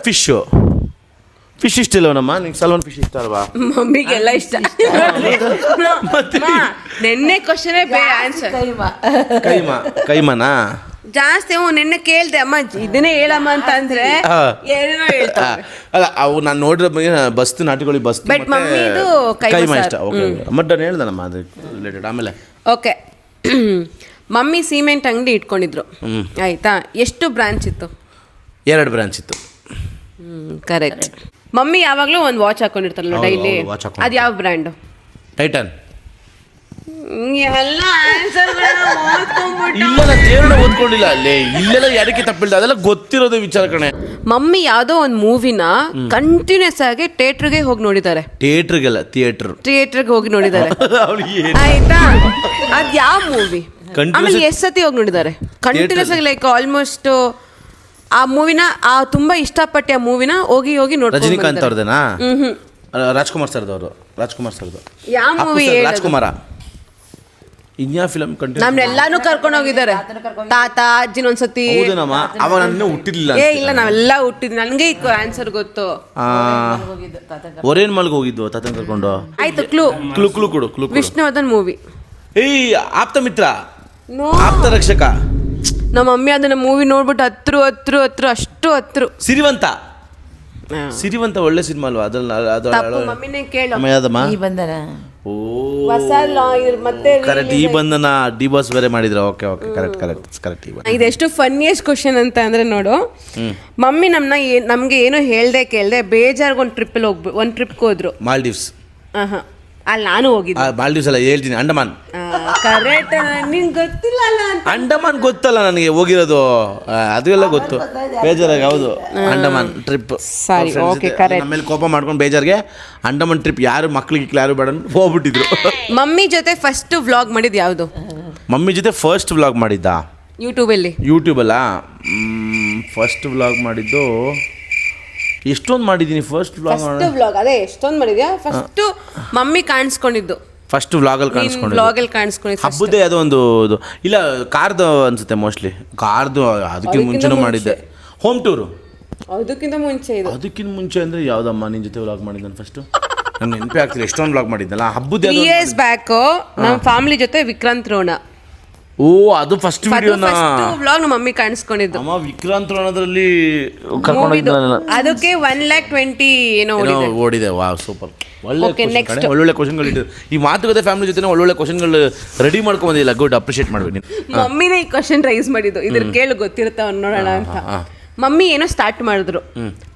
ಫಿಶ್ ಇಷ್ಟ ಇಲ್ಲವನಮ್ಮ ನಿಂಗೆ? ಸಲ್ವನ್ ಫಿಶ್ ಇಷ್ಟ ಅಲ್ವಾ? ಮಮ್ಮಿಗೆಲ್ಲ ಇಷ್ಟ. ನೆನ್ನೆ ಕ್ವಶನೇ ಆನ್ಸರ್ ಕೈಮನಾ ಜಾಸ್ತಿ. ನಿನ್ನೆ ಕೇಳ್ದೆ ಅಮ್ಮ ಇದನ್ನೇ ಹೇಳಮ್ಮ ಅಂತ ಅಂದ್ರೆ ಏನೇನೋ ಹೇಳ್ತಾರೆ. ಅಲ್ಲ ಅವು ನಾನು ನೋಡಿರೋ ಬಸ್ತು ನಾಟಿ ಕೋಳಿ ಬಸ್ತು, ಬಟ್ ಮಮ್ಮಿದು ಕೈಮಾ ಇಷ್ಟ. ಓಕೆ, ಮಟನ್ ಹೇಳ್ದನಮ್ಮ ಅದು ರಿಲೇಟೆಡ್. ಆಮೇಲೆ ಓಕೆ, ಮಮ್ಮಿ ಸಿಮೆಂಟ್ ಅಂಗಡಿ ಇಟ್ಕೊಂಡಿದ್ರು ಆಯ್ತಾ, ಎಷ್ಟು ಬ್ರಾಂಚ್ ಇತ್ತು? 2 ಬ್ರಾಂಚ್ ಇತ್ತು. ಕರೆಕ್ಟ್. ಮಮ್ಮಿ ಯಾವಾಗಲೂ ಒಂದು ವಾಚ್ ಹಾಕೊಂಡಿರ್ತಾರಲ್ಲ ಡೈಲಿ, ಅದು ಯಾವ ಬ್ರ್ಯಾಂಡು? ಟೈಟನ್. ಎಲ್ಲ ಆನ್ಸರ್ ಇಲ್ಲ, ನಾನು ದೇವ್ರನ್ನ ಓದ್ಕೊಂಡಿಲ್ಲ ಅಲ್ಲೇ. ಇಲ್ಲೆಲ್ಲ ಯಾರಕ್ಕೆ ತಪ್ಪಿಲ್ಲ, ಅದೆಲ್ಲ ಗೊತ್ತಿರೋದು ವಿಚಾರ ಕಣೆ. ಮಮ್ಮಿ ಯಾವುದೋ ಒಂದು ಮೂವಿನ ಕಂಟಿನ್ಯೂಸ್ ಆಗಿ ಥಿಯೇಟ್ರಿಗೆ ಹೋಗಿ ನೋಡಿದ್ದಾರೆ. ಥಿಯೇಟ್ರಿಗೆ ಹೋಗಿ ನೋಡಿದ್ದಾರೆ ಆಯ್ತಾ, ಅದ್ ಯಾವ ಮೂವಿ? ಆಮೇಲೆ ಎಷ್ಟು ಸತಿ ಹೋಗಿ ನೋಡಿದ್ದಾರೆ ಕಂಟಿನ್ಯೂಸ್ ಆಗಿ, ಲೈಕ್ ಆಲ್ಮೋಸ್ಟ್ ಆ ಮೂವಿನ ತುಂಬಾ ಇಷ್ಟಪಟ್ಟು ಆ ಮೂವಿನ ಹೋಗಿ ನೋಡಿ. ರಜನಿಕಾಂತ್ ಅವ್ರದೇನಾ? ರಾಜ್ಕುಮಾರ್ ಸರ್ದವರು. ಯಾವ ಮೂವಿ? ರಾಜ್ಕುಮಾರ. ಇನ್ಯಾ ಫಿಲಮ್ ನಮ್ನೆಲ್ಲಾನು ಕರ್ಕೊಂಡು ಹೋಗಿದ್ದಾರೆ. ತಾತ ಅಜ್ಜಿನ ಒಂದ್ಸತಿ. ಅವ ನನ್ನ ಹುಟ್ಟಿರ್ಲಿಲ್ಲ. ಇಲ್ಲ, ನಾವೆಲ್ಲ ಹುಟ್ಟಿದ್ವಿ. ನನಗೆ ಆನ್ಸರ್ ಗೊತ್ತು. ಒರೇನ್ ಮಲ್ಗೆ ಹೋಗಿದ್ವು ತಾತನ ಕರ್ಕೊಂಡು. ಆಯ್ತು, ಕ್ಲೂ ಕೊಡು. ವಿಷ್ಣುವರ್ಧನ್ ಮೂವಿ. ಆಪ್ತ ಮಿತ್ರ, ಆಪ್ತ ರಕ್ಷಕ. ನಮ್ಮ ಮಮ್ಮಿ ಅದನ್ನ ಮೂವಿ ನೋಡ್ಬಿಟ್ಟು ಹತ್ರ ಅಷ್ಟು ಸಿರಿವಂತ ಒಳ್ಳೆ ಸಿನಿಮಾ ಅಲ್ವಾ? ಅದ್ರಲ್ಲಿ ಮಮ್ಮಿನೇ ಕೇಳು. ಮತ್ತೆ ಕರೆಕ್ಟ್, ಈ ಬಂಧನ ಡಿ ಬಾಸ್ ಬೇರೆ ಮಾಡಿದ್ರು. Okay correct. ಇದೆಷ್ಟು ಫನ್ನಿಯೆಸ್ಟ್ ಕ್ವಶನ್ ಅಂತ ಅಂದ್ರೆ ನೋಡು, ಮಮ್ಮಿ ನಮ್ಗೆ ಏನೋ ಕೇಳ್ದೆ ಬೇಜಾರ್ಗೆ ಒಂದು ಟ್ರಿಪ್ಗೆ ಹೋದ್ರು. ಮಾಲ್ಡೀವ್ಸ್. ಅಲ್ಲಿ ನಾನು ಹೋಗಿದ್ದೆ. ಮಾಲ್ಡೀವ್ಸ್ ಅಲ್ಲ, ಹೇಳ್ತೀನಿ, ಅಂಡಮಾನ್. ಕರೆಕ್ಟ್. ನಿಂಗೆ ಗೊತ್ತಿಲ್ಲ ಅಲ್ಲ? ಅಂಡಮಾನ್ ಗೊತ್ತಲ್ಲ ನನಗೆ, ಹೋಗಿರೋದು ಅದು ಎಲ್ಲ ಗೊತ್ತು. ಬೇಜಾರಾಗಿ ಹೌದು, ಅಂಡಮಾನ್ ಟ್ರಿಪ್. ಸರಿ, ಓಕೆ, ಕರೆಕ್ಟ್. ಆಮೇಲೆ ಕೋಪ ಮಾಡ್ಕೊಂಡು ಬೇಜಾರಿಗೆ ಅಂಡಮಾನ್ ಟ್ರಿಪ್ ಮಕ್ಳಿಗೆ ಯಾರು ಬೇಡ ಹೋಗ್ಬಿಟ್ಟಿದ್ರು. ಮಮ್ಮಿ ಜೊತೆ ಫಸ್ಟ್ ವ್ಲಾಗ್ ಮಾಡಿದ್ದು ಯಾವುದು? ಮಮ್ಮಿ ಜೊತೆ ಫಸ್ಟ್ ವ್ಲಾಗ್ ಮಾಡಿದ್ದ ಯೂಟ್ಯೂಬಲ್ಲ? ಫಸ್ಟ್ ವ್ಲಾಗ್ ಮಾಡಿದ್ದು ಎಷ್ಟೊಂದು ಮಾಡಿದ್ದೀನಿ. ಫಸ್ಟ್ ವ್ಲಾಗ್ ಅದೇ ಎಷ್ಟೊಂದು ಮಾಡಿದ್ಯಾ? ಫಸ್ಟ್ ಮಮ್ಮಿ ಕಾಣಿಸ್ಕೊಂಡಿದ್ದು ಫಸ್ಟ್ ವ್ಲಾಗಲ್ಲಿ ಕಾಣಿಸ್ಕೊಂಡಿದ್ದು ಹಬ್ಬದೇ ಅದು ಒಂದು ಇಲ್ಲ, ಕಾರ್ದು ಅನ್ಸುತ್ತೆ ಮೋಸ್ಟ್ಲಿ. ಕಾರ್ದು ಅದಕ್ಕಿಂತ ಮುಂಚೆನೂ ಮಾಡಿದ್ದೆ. ಹೋಮ್ ಟೂರು ಅದಕ್ಕಿಂತ ಮುಂಚೆ ಅಂದರೆ ಯಾವುದಮ್ಮ ನಿನ್ನ ಜೊತೆ ವ್ಲಾಗ್ ಮಾಡಿದ್ದು? ನಾನು ಫಸ್ಟು ನಂಗೆ ನೆನಪೇ ಆಗ್ತಿಲ್ಲ, ಎಷ್ಟೊಂದು ವ್ಲಾಗ್ ಮಾಡಿದ್ದಲ್ಲ. ಹಬ್ಬದ 3 years ಬ್ಯಾಕ್ ನಮ್ಮ ಫ್ಯಾಮಿಲಿ ಜೊತೆ ವಿಕ್ರಾಂತ್ ರೋಣ. ಅದು ಫಸ್ಟ್ ವಿಡಿಯೋನ ವ್ಲಾಗ್ ನಮ್ಮ ಮಮ್ಮಿ ಕಾಣಿಸ್ಕೊಂಡಿದ್ದು. ಅಮ್ಮ ವಿಕ್ರಾಂತ್ ರೋಣದಲ್ಲಿ ಅದಕ್ಕೆ 1,20,000 ಏನೋ ಓಡಿದೆ. ವಾ, ಸೂಪರ್. ಒಳ್ಳೊಳ್ಳೆ ಕ್ವಶನ್ಗಳಿಟ್ಟು ಈ ಮಾತುಕತೆ ಫ್ಯಾಮಿಲಿ ಜೊತೆ ಒಳ್ಳೊಳ್ಳೆ ಕ್ವಶನ್ಗಳು ರೆಡಿ ಮಾಡ್ಕೊಂಬಂದಿಲ್ಲ. ಗುಡ್, ಅಪ್ರಿಷಿಯೇಟ್ ಮಾಡ್ಬೇಕು. ಮಮ್ಮಿನೇ ಈ ಕ್ವಶನ್ ರೈಸ್ ಮಾಡಿದ್ದು, ಇದ್ರ ಕೇಳು ಗೊತ್ತಿರ್ತಾವ ನೋಡೋಣ ಅಂತ. ಮಮ್ಮಿ ಏನೋ ಸ್ಟಾರ್ಟ್ ಮಾಡಿದ್ರು,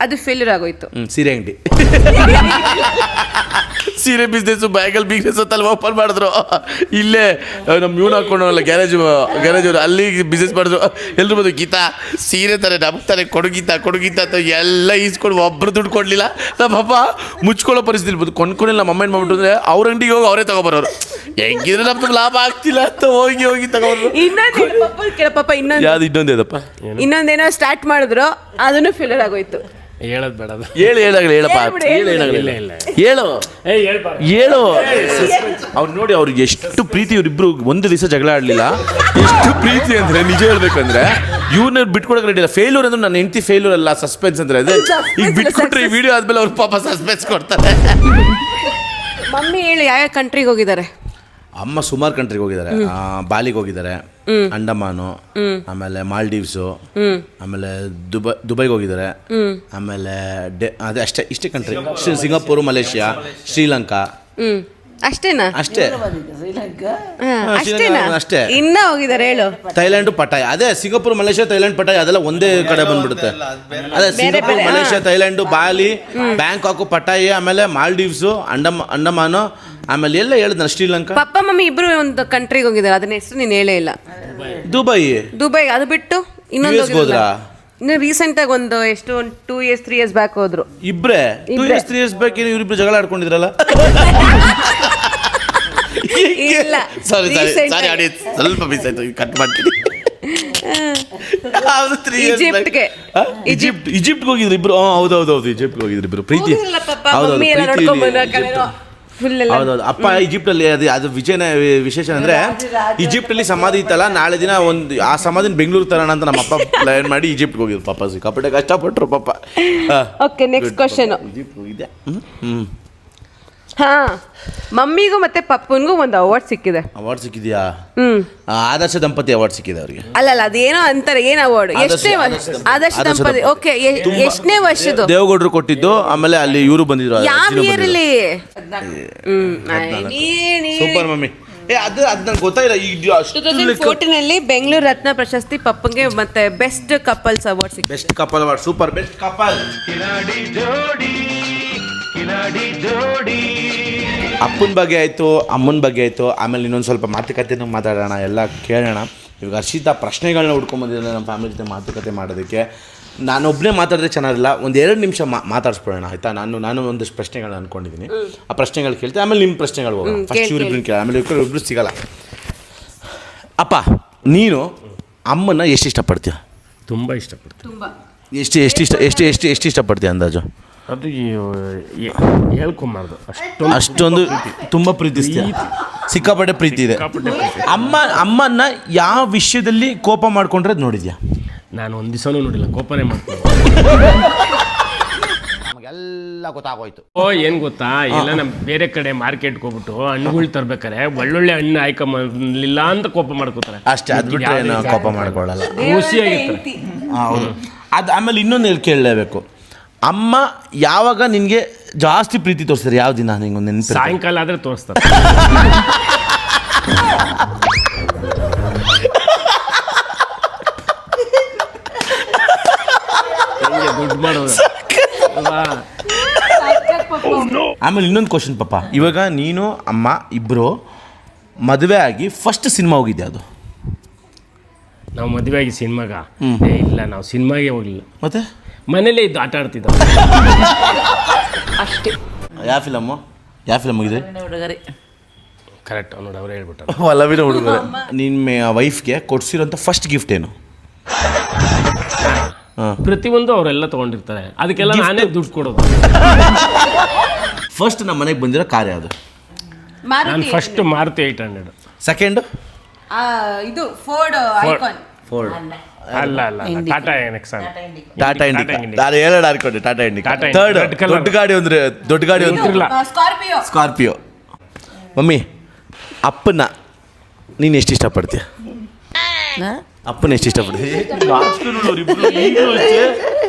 ಅದು ಫೇಲ್ಯೂರ್ ಆಗೋಯ್ತು. ಸೀರೆ ಅಂಗಡಿ, ಸೀರೆ ಬಿಸ್ನೆಸ್, ಬ್ಯಾಗಲ್ ಬಿಸ್ನೆಸ್ ಅಂತಲ್ಲಿ ಓಪನ್ ಮಾಡಿದ್ರು. ಇಲ್ಲೇ ನಮ್ಮ ಇವ್ನು ಹಾಕೊಂಡಲ್ಲ ಗ್ಯಾರೇಜ್ ಅವರು, ಅಲ್ಲಿ ಬಿಸ್ನೆಸ್ ಮಾಡಿದ್ರು. ಎಲ್ಲರೂ ಬಂದು ಗೀತಾ ಸೀರೆ ತಾರೆ ನಮ್ತಾರೆ ಕೊಡುಗೀತಾ ಅಂತ ಎಲ್ಲ ಈಸ್ಕೊಂಡು ಒಬ್ಬರು ದುಡ್ಡು ಕೊಡಲಿಲ್ಲ. ನಮ್ಮ ಅಪ್ಪ ಮುಚ್ಕೊಳ್ಳೋ ಪರಿಸ್ಥಿತಿ ಬಂದು ಕೊಂಡ್ಕೊಂಡಿಲ್ಲ. ನಮ್ಮ ಅಮ್ಮ ಏನು ಮಾಡ್ಬಿಟ್ಟು ಅಂದರೆ ಅವ್ರ ಅಂಗಡಿಗೆ ಹೋಗಿ ಅವರೇ ತಗೊಬರೋರು. ಹೆಂಗಿದ್ರೆ ನಮ್ದು ಲಾಭ ಆಗ್ತಿಲ್ಲ ಅಂತ ಹೋಗಿ ತಗೊಬರೋರು. ಇನ್ನೊಂದೇನಪ್ಪ, ಇನ್ನೊಂದೇನೋ ಸ್ಟಾರ್ಟ್ ಮಾಡಿದ್ರು, ಅದನ್ನು ಫೇಲ್ಯೂರ್ ಆಗೋಯ್ತು. ಹೇಳೋದು ಬೇಡ ಅದು. ಹೇಳಾಗಲಿ ಹೇಳಪ್ಪ ಇಲ್ಲ ಇಲ್ಲ ಹೇಳು ಹೇಳ್ಬಾರ್ದು. ಹೇಳು ಅವ್ರು ನೋಡಿ ಅವ್ರಿಗೆ ಎಷ್ಟು ಪ್ರೀತಿ, ಇವರಿಬ್ರು ಒಂದು ದಿವಸ ಜಗಳ ಆಡಲಿಲ್ಲ. ಎಷ್ಟು ಪ್ರೀತಿ ಅಂದರೆ ನಿಜ ಹೇಳ್ಬೇಕಂದ್ರೆ ಇವ್ರನ್ನ ಬಿಟ್ಕೊಡಕ್ಕೆ ರೆಡಿ ಇಲ್ಲ. ಫೇಲ್ಯೂರ್ ಅಂದ್ರೆ ನನ್ನ ಹೆಂಡತಿ ಫೇಲ್ಯೂರ್ ಅಲ್ಲ, ಸಸ್ಪೆನ್ಸ್ ಅಂದ್ರೆ ಅದೇ. ಈಗ ಬಿಟ್ಕೊಟ್ರೆ ಈ ವಿಡಿಯೋ ಆದ್ಮೇಲೆ ಅವ್ರ ಪಾಪ ಸಸ್ಪೆನ್ಸ್ ಕೊಡ್ತಾರೆ. ಮಮ್ಮಿ ಹೇಳಿ ಯಾವ ಕಂಟ್ರಿಗೆ ಹೋಗಿದ್ದಾರೆ? ಅಮ್ಮ ಸುಮಾರು ಕಂಟ್ರಿಗೆ ಹೋಗಿದ್ದಾರೆ. ಬಾಲಿಗೆ ಹೋಗಿದ್ದಾರೆ, ಅಂಡಮಾನು, ಆಮೇಲೆ ಮಾಲ್ಡೀವ್ಸು, ಆಮೇಲೆ ದುಬೈಗೆ ಹೋಗಿದ್ದಾರೆ, ಆಮೇಲೆ ಅದೇ ಅಷ್ಟೇ, ಇಷ್ಟೇ ಕಂಟ್ರಿ. Singapore, Malaysia, Sri Lanka. ಅಷ್ಟೇನಾ? ಅಷ್ಟೇ ಅಷ್ಟೇನಾ? ಅಷ್ಟೇ. ಇನ್ನ ಹೋಗಿದ್ದಾರೆ ಹೇಳು. ಥೈಲ್ಯಾಂಡ್, ಪಟಾಯ್. ಅದೇ ಸಿಂಗಾಪುರ್, ಮಲೇಷಿಯಾ, ಥೈಲ್ಯಾಂಡ್, ಪಟಾಯ್ ಅದೆಲ್ಲ ಒಂದೇ ಕಡೆ ಬಂದ್ಬಿಡುತ್ತೆ. ಅದೇ ಸಿಂಗಾಪುರ್, ಮಲೇಷಿಯಾ, ಥೈಲ್ಯಾಂಡು, ಬಾಲಿ, ಬ್ಯಾಂಕಾಕು, ಪಟಾಯಿ, ಆಮೇಲೆ ಮಾಲ್ಡೀವ್ಸು, ಅಂಡಮಾನು, ಆಮೇಲೆ ಎಲ್ಲ ಹೇಳಿದ್ನ ಶ್ರೀಲಂಕಾ. ಪಪ್ಪ ಮಮ್ಮಿ ಇಬ್ರು ಒಂದು ಕಂಟ್ರಿಗೆ ಹೋಗಿದ್ದಾರೆ, ಅದನ್ನ ಹೆಸರು ನೀನು ಹೇಳೇ ಇಲ್ಲ. ದುಬೈ. ಅದು ಬಿಟ್ಟು ಇನ್ನೊಂದು ಹೋದ್ರಾ? ಇನ್ನು ರೀಸೆಂಟ್ ಆಗಿ ಒಂದು ಎಷ್ಟು 2 years 3 years ಬ್ಯಾಕ್ ಹೋದ್ರು. ಇಬ್ರೇ 2 years 3 years ಬ್ಯಾಕ್ ಇವರಿಬ್ರು ಜಗಳ ಆಡ್ಕೊಂಡಿದ್ರಲ್ಲ. ಇಲ್ಲ, ಸಾರಿ ಸ್ವಲ್ಪ ಮಿಸ್ ಆಯ್ತು, ಕಟ್ ಮಾಡ್ತೀನಿ. ಈಜಿಪ್ಟ್ಗೆ ಹೋಗಿದ್ರು ಇಬ್ರು. ಹೌದೌದು, ಈಜಿಪ್ಟ್ಗೆ ಹೋಗಿದ್ರು ಇಬ್ರು. ಪ್ರೀತಿ ಹೌದೌದು. ಅಪ್ಪ ಈಜಿಪ್ಟಲ್ಲಿ ಅದು ವಿಶೇಷ ಅಂದರೆ ಈಜಿಪ್ಟಲ್ಲಿ ಸಮಾಧಿ ಇತ್ತಲ್ಲ, ನಾಳೆ ದಿನ ಒಂದು ಆ ಸಮಾಧಿನ ಬೆಂಗಳೂರು ತರೋಣ ಅಂತ ನಮ್ಮ ಅಪ್ಪ ಪ್ಲಾನ್ ಮಾಡಿ ಈಜಿಪ್ಟ್ಗೆ ಹೋಗಿದ್ರು. ಪಾಪ ಸಿಕ್ಕಾಪಟ್ಟೆ ಕಷ್ಟಪಟ್ಟರು ಪಾಪ. Okay, next question. ಈಜಿಪ್ಟ್ ಹೋಗಿದ್ದೆ. ಹಾ, ಮಮ್ಮಿಗೂ ಮತ್ತೆ ಪಪ್ಪನ್ಗೂ ಒಂದು ಅವಾರ್ಡ್ ಸಿಕ್ಕಿದೆ. ಅವಾರ್ಡ್ ಸಿಕ್ಕಿದ್ಯಾ? ಆದರ್ಶ ದಂಪತಿ ಅವಾರ್ಡ್ ಸಿಕ್ಕಿದೆ ಅವ್ರಿಗೆ. ಅಲ್ಲ ಅದೇನೋ ಅಂತಾರೆ, ಏನ್ ಅವಾರ್ಡ್? ಎಷ್ಟನೇ ಆದರ್ಶ ದಂಪತಿ? ಓಕೆ, ಎಷ್ಟನೇ ವರ್ಷದ್ದು? ದೇವಗೌಡರು ಕೊಟ್ಟಿದ್ದು. ಆಮೇಲೆ ಅಲ್ಲಿ ಇವರು ಬಂದಿದ್ರು. ಯಾವ ಇಯರ್ ಅಲ್ಲಿ? Super mummy. ಅದು ನಂಗೆ ಗೊತ್ತಾಯಿಲ್ಲ. 2014 ಬೆಂಗಳೂರು ರತ್ನ ಪ್ರಶಸ್ತಿ ಪಪ್ಪಂಗೆ ಮತ್ತೆ ಬೆಸ್ಟ್ ಕಪಲ್ಸ್ ಅವಾರ್ಡ್ ಸಿಕ್ಕಿದೆ. Best couple award, super best couple. ಅಪ್ಪನ ಬಗ್ಗೆ ಆಯಿತು, ಅಮ್ಮನ ಬಗ್ಗೆ ಆಯಿತು. ಆಮೇಲೆ ಇನ್ನೊಂದು ಸ್ವಲ್ಪ ಮಾತುಕತೆನೂ ಮಾತಾಡೋಣ, ಎಲ್ಲ ಕೇಳೋಣ. ಇವಾಗ ಹರ್ಷಿತಾ ಪ್ರಶ್ನೆಗಳನ್ನ ಹುಡ್ಕೊಂಬಂದಿದ್ದಾರೆ ನಮ್ಮ ಫ್ಯಾಮಿಲಿ ಜೊತೆ ಮಾತುಕತೆ ಮಾಡೋದಕ್ಕೆ. ನಾನೊಬ್ಬನೇ ಮಾತಾಡಿದ್ರೆ ಚೆನ್ನಾಗಿಲ್ಲ, ಒಂದು 2 ನಿಮಿಷ ಮಾತಾಡಿಸ್ಬಿಡೋಣ ಆಯಿತಾ? ನಾನು ಒಂದಷ್ಟು ಪ್ರಶ್ನೆಗಳನ್ನ ಅಂದ್ಕೊಂಡಿದ್ದೀನಿ. ಆ ಪ್ರಶ್ನೆಗಳು ಕೇಳ್ತೀನಿ, ಆಮೇಲೆ ನಿಮ್ಮ ಪ್ರಶ್ನೆಗಳು ಹೋಗೋಣ. ಫಸ್ಟ್ ಇವ್ರಿಬ್ರು ಕೇಳ, ಆಮೇಲೆ ಇಬ್ಬರು ಸಿಗಲ್ಲ. ಅಪ್ಪ, ನೀನು ಅಮ್ಮನ ಎಷ್ಟು ಇಷ್ಟಪಡ್ತೀಯ? ತುಂಬ ಇಷ್ಟಪಡ್ತೀನಿ. ಎಷ್ಟು ಇಷ್ಟಪಡ್ತೀಯ ಅಂದಾಜು? ಅದು ಹೇಳ್ಕೊಂಬಾರ್ದು, ಅಷ್ಟೊಂದು ತುಂಬ ಪ್ರೀತಿಸ್ತೀಯ? ಸಿಕ್ಕಾಪಟ್ಟೆ ಪ್ರೀತಿ ಇದೆ. ಅಮ್ಮನ ಯಾವ ವಿಷಯದಲ್ಲಿ ಕೋಪ ಮಾಡ್ಕೊಂಡ್ರೆ ನೋಡಿದ್ಯಾ? ನಾನು ಒಂದು ದಿವಸನೂ ನೋಡಿಲ್ಲ, ಕೋಪನೇ ಮಾಡ್ತೀನಿ. ನಮಗೆಲ್ಲ ಗೊತ್ತಾಗೋಯ್ತು. ಏನು ಗೊತ್ತಾ, ಎಲ್ಲ ನಮ್ಮ ಬೇರೆ ಕಡೆ ಮಾರ್ಕೆಟ್ಗೆ ಹೋಗ್ಬಿಟ್ಟು ಹಣ್ಣುಗಳು ತರ್ಬೇಕಾರೆ ಒಳ್ಳೊಳ್ಳೆ ಹಣ್ಣು ಆಯ್ಕೊಂಬಲಿಲ್ಲ ಅಂತ ಕೋಪ ಮಾಡ್ಕೋತಾರೆ ಅಷ್ಟೇ. ಅದು ಬಿಟ್ಟರೆ ಏನು ಕೋಪ ಮಾಡ್ಕೊಳ್ಳಲ್ಲ, ಖುಷಿಯಾಗಿರ್ತಾರೆ. ಹೌದು. ಅದು ಆಮೇಲೆ ಇನ್ನೊಂದು ಕೇಳಲೇಬೇಕು, ಅಮ್ಮ ಯಾವಾಗ ನಿನಗೆ ಜಾಸ್ತಿ ಪ್ರೀತಿ ತೋರಿಸ್ತಾರೆ? ಯಾವ ದಿನ ನಿಂಗೆ ಒಂದು ನೆನಪು? ಸಾಯಂಕಾಲ ಆದರೆ ತೋರಿಸ್ತಾರೆ. ದುಡ್ಡು ಮಾಡೋದು. ಆಮೇಲೆ ಇನ್ನೊಂದು ಕ್ವಶನ್ ಪಾಪ, ಇವಾಗ ನೀನು ಅಮ್ಮ ಇಬ್ಬರು ಮದುವೆ ಆಗಿ ಫಸ್ಟ್ ಸಿನಿಮಾ ಹೋಗಿದ್ದೆ ಅದು? ನಾವು ಮದುವೆ ಆಗಿ ಸಿನಿಮಾಗ ಇಲ್ಲ, ನಾವು ಸಿನಿಮಾಗೆ ಹೋಗಲಿಲ್ಲ. ಮತ್ತೆ ಮನೇಲೇ ಇದ್ದು ಆಟ ಆಡ್ತಿದ್ದ ಅಷ್ಟೇ. ಯಾವ ಫಿಲಮ್ ಹೋಗಿದೆ? ಹುಡುಗರಿ. ಕರೆಕ್ಟ್ ನೋಡಿ, ಅವ್ರು ಹೇಳ್ಬಿಟ್ಟ. ಒಲವಿನ ಹುಡುಗರು. ನಿಮ್ಮ ವೈಫ್ಗೆ ಕೊಡ್ಸಿರೋಂಥ ಫಸ್ಟ್ ಗಿಫ್ಟ್ ಏನು? ಪ್ರತಿಯೊಂದು ಅವರೆಲ್ಲ ತೊಗೊಂಡಿರ್ತಾರೆ, ಅದಕ್ಕೆಲ್ಲ ನಾನೇ ದುಡ್ಡು ಕೊಡೋದು. ಫಸ್ಟ್ ನಮ್ಮ ಮನೆಗೆ ಬಂದಿರೋ ಕಾರ್ ಯಾವುದು? ನಾನು ಫಸ್ಟ್ ಮಾರುತಿ 800. ಸೆಕೆಂಡ್ ಇದು ಫೋರ್ಡ್ ಐಕಾನ್. ಫೋರ್ಡ್ ಅಲ್ಲ ಟಾಟಾ ನೆಕ್ಸಾನ್. ಟಾಟಾ ಇಂಡಿಕಾ. ನಾನು ಹೇಳೋಣ ಅನ್ಕೊಂಡೆ, ಟಾಟಾ ಇಂಡಿಕಾ. ಥರ್ಡ್ ದೊಡ್ಡ ಗಾಡಿ ಅಂದ್ರೆ ಸ್ಕಾರ್ಪಿಯೋ. ಮಮ್ಮಿ, ಅಪ್ಪನ ನೀನು ಎಷ್ಟು ಇಷ್ಟಪಡ್ತೀಯ? ಅಪ್ಪನ ಎಷ್ಟು ಇಷ್ಟಪಡ್ತೀಯ?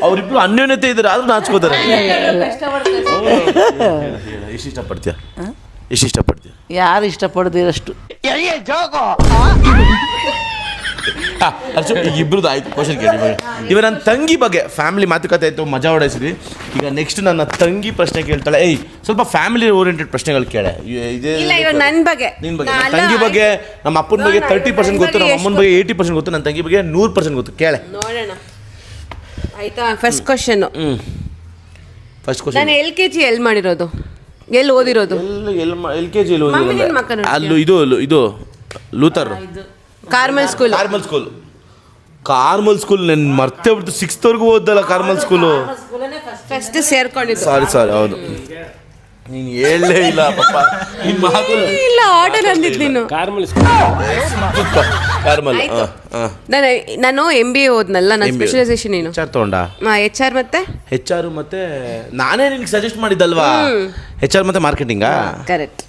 ಅವರಿಬ್ರು ಅನ್ಯೋನ್ಯತೆ ಇದ್ದಾರೆ, ಆದ್ರೂ ನಾಚ್ಕೋತಾರೆ. ಎಷ್ಟು ಇಷ್ಟಪಡ್ತೀಯ? ಯಾರು ಇಷ್ಟಪಡ್ದಿರಷ್ಟು. ಈಗ ಇಬ್ರದ್ದು ಆಯ್ತು. ಕ್ವಶನ್ ಕೇಳಿ. ಇವಾಗ ನನ್ನ ತಂಗಿ ಬಗ್ಗೆ ಫ್ಯಾಮಿಲಿ ಮಾತುಕತೆ ಆಯಿತು, ಮಜಾ ಹೊಡೆಸಿದ್ವಿ. ಈಗ ನೆಕ್ಸ್ಟ್ ನನ್ನ ತಂಗಿ ಪ್ರಶ್ನೆ ಕೇಳ್ತಾಳೆ. ಸ್ವಲ್ಪ ಫ್ಯಾಮಿಲಿ ಓರಿಯೆಂಟೆಡ್ ಪ್ರಶ್ನೆಗಳು ಕೇಳೆ. ನನ್ನ ಬಗ್ಗೆ, ನಿನ್ನ ಬಗ್ಗೆ, ನನ್ನ ತಂಗಿ ಬಗ್ಗೆ, ನಮ್ಮ ಅಪ್ಪನ ಬಗ್ಗೆ 30% ಗೊತ್ತು, ನಮ್ಮ ಅಮ್ಮನ ಬಗ್ಗೆ 80% ಗೊತ್ತು, ನನ್ನ ತಂಗಿ ಬಗ್ಗೆ 100% ಗೊತ್ತು. ಕೇಳೆ ನೋಡೋಣ ಆಯ್ತಾ? First question. ನಾನು LKG ಎಲ್ಲಿ ಮಾಡಿರೋದು, ಎಲ್ಲಿ ಓದಿರೋದು? LKG ಅಲ್ಲೂ ಇದು Luther Carmel school. Carmel school ನಾನು ಮರ್ತೇ ಬಿಡ್ತು, 6th ಓದ್ದಲ್ಲ ಕಾರ್ಮಲ್ ಸ್ಕೂಲು. ಫಸ್ಟ್ ಸೇರ್ಕೊಂಡಿದ್ದು ಸಾರಿ ಹೌದು, ನೀನು ಹೇಳಲೇ ಇಲ್ಲ ಪಾಪ ನಿನ್ನ ಮಾತು. ಇಲ್ಲ ಆರ್ಡರ್ ಅಂದಿದ್ದು ನೀನು. ಕಾರ್ಮಲ್ ಕಾರ್ಮಲ್ ನಾನು MBA ಓದ್ನಲ್ಲ, ನನ್ನ ಸ್ಪೆಷಲೈಸೇಷನ್ ಏನು HR ತಗೊಂಡ. HR ಮತ್ತೆ HR ಮತ್ತೆ ನಾನೇ ನಿನಗೆ ಸಜೆಸ್ಟ್ ಮಾಡಿದ್ದಲ್ವಾ, HR ಮತ್ತೆ ಮಾರ್ಕೆಟಿಂಗಾ. ಕರೆಕ್ಟ್.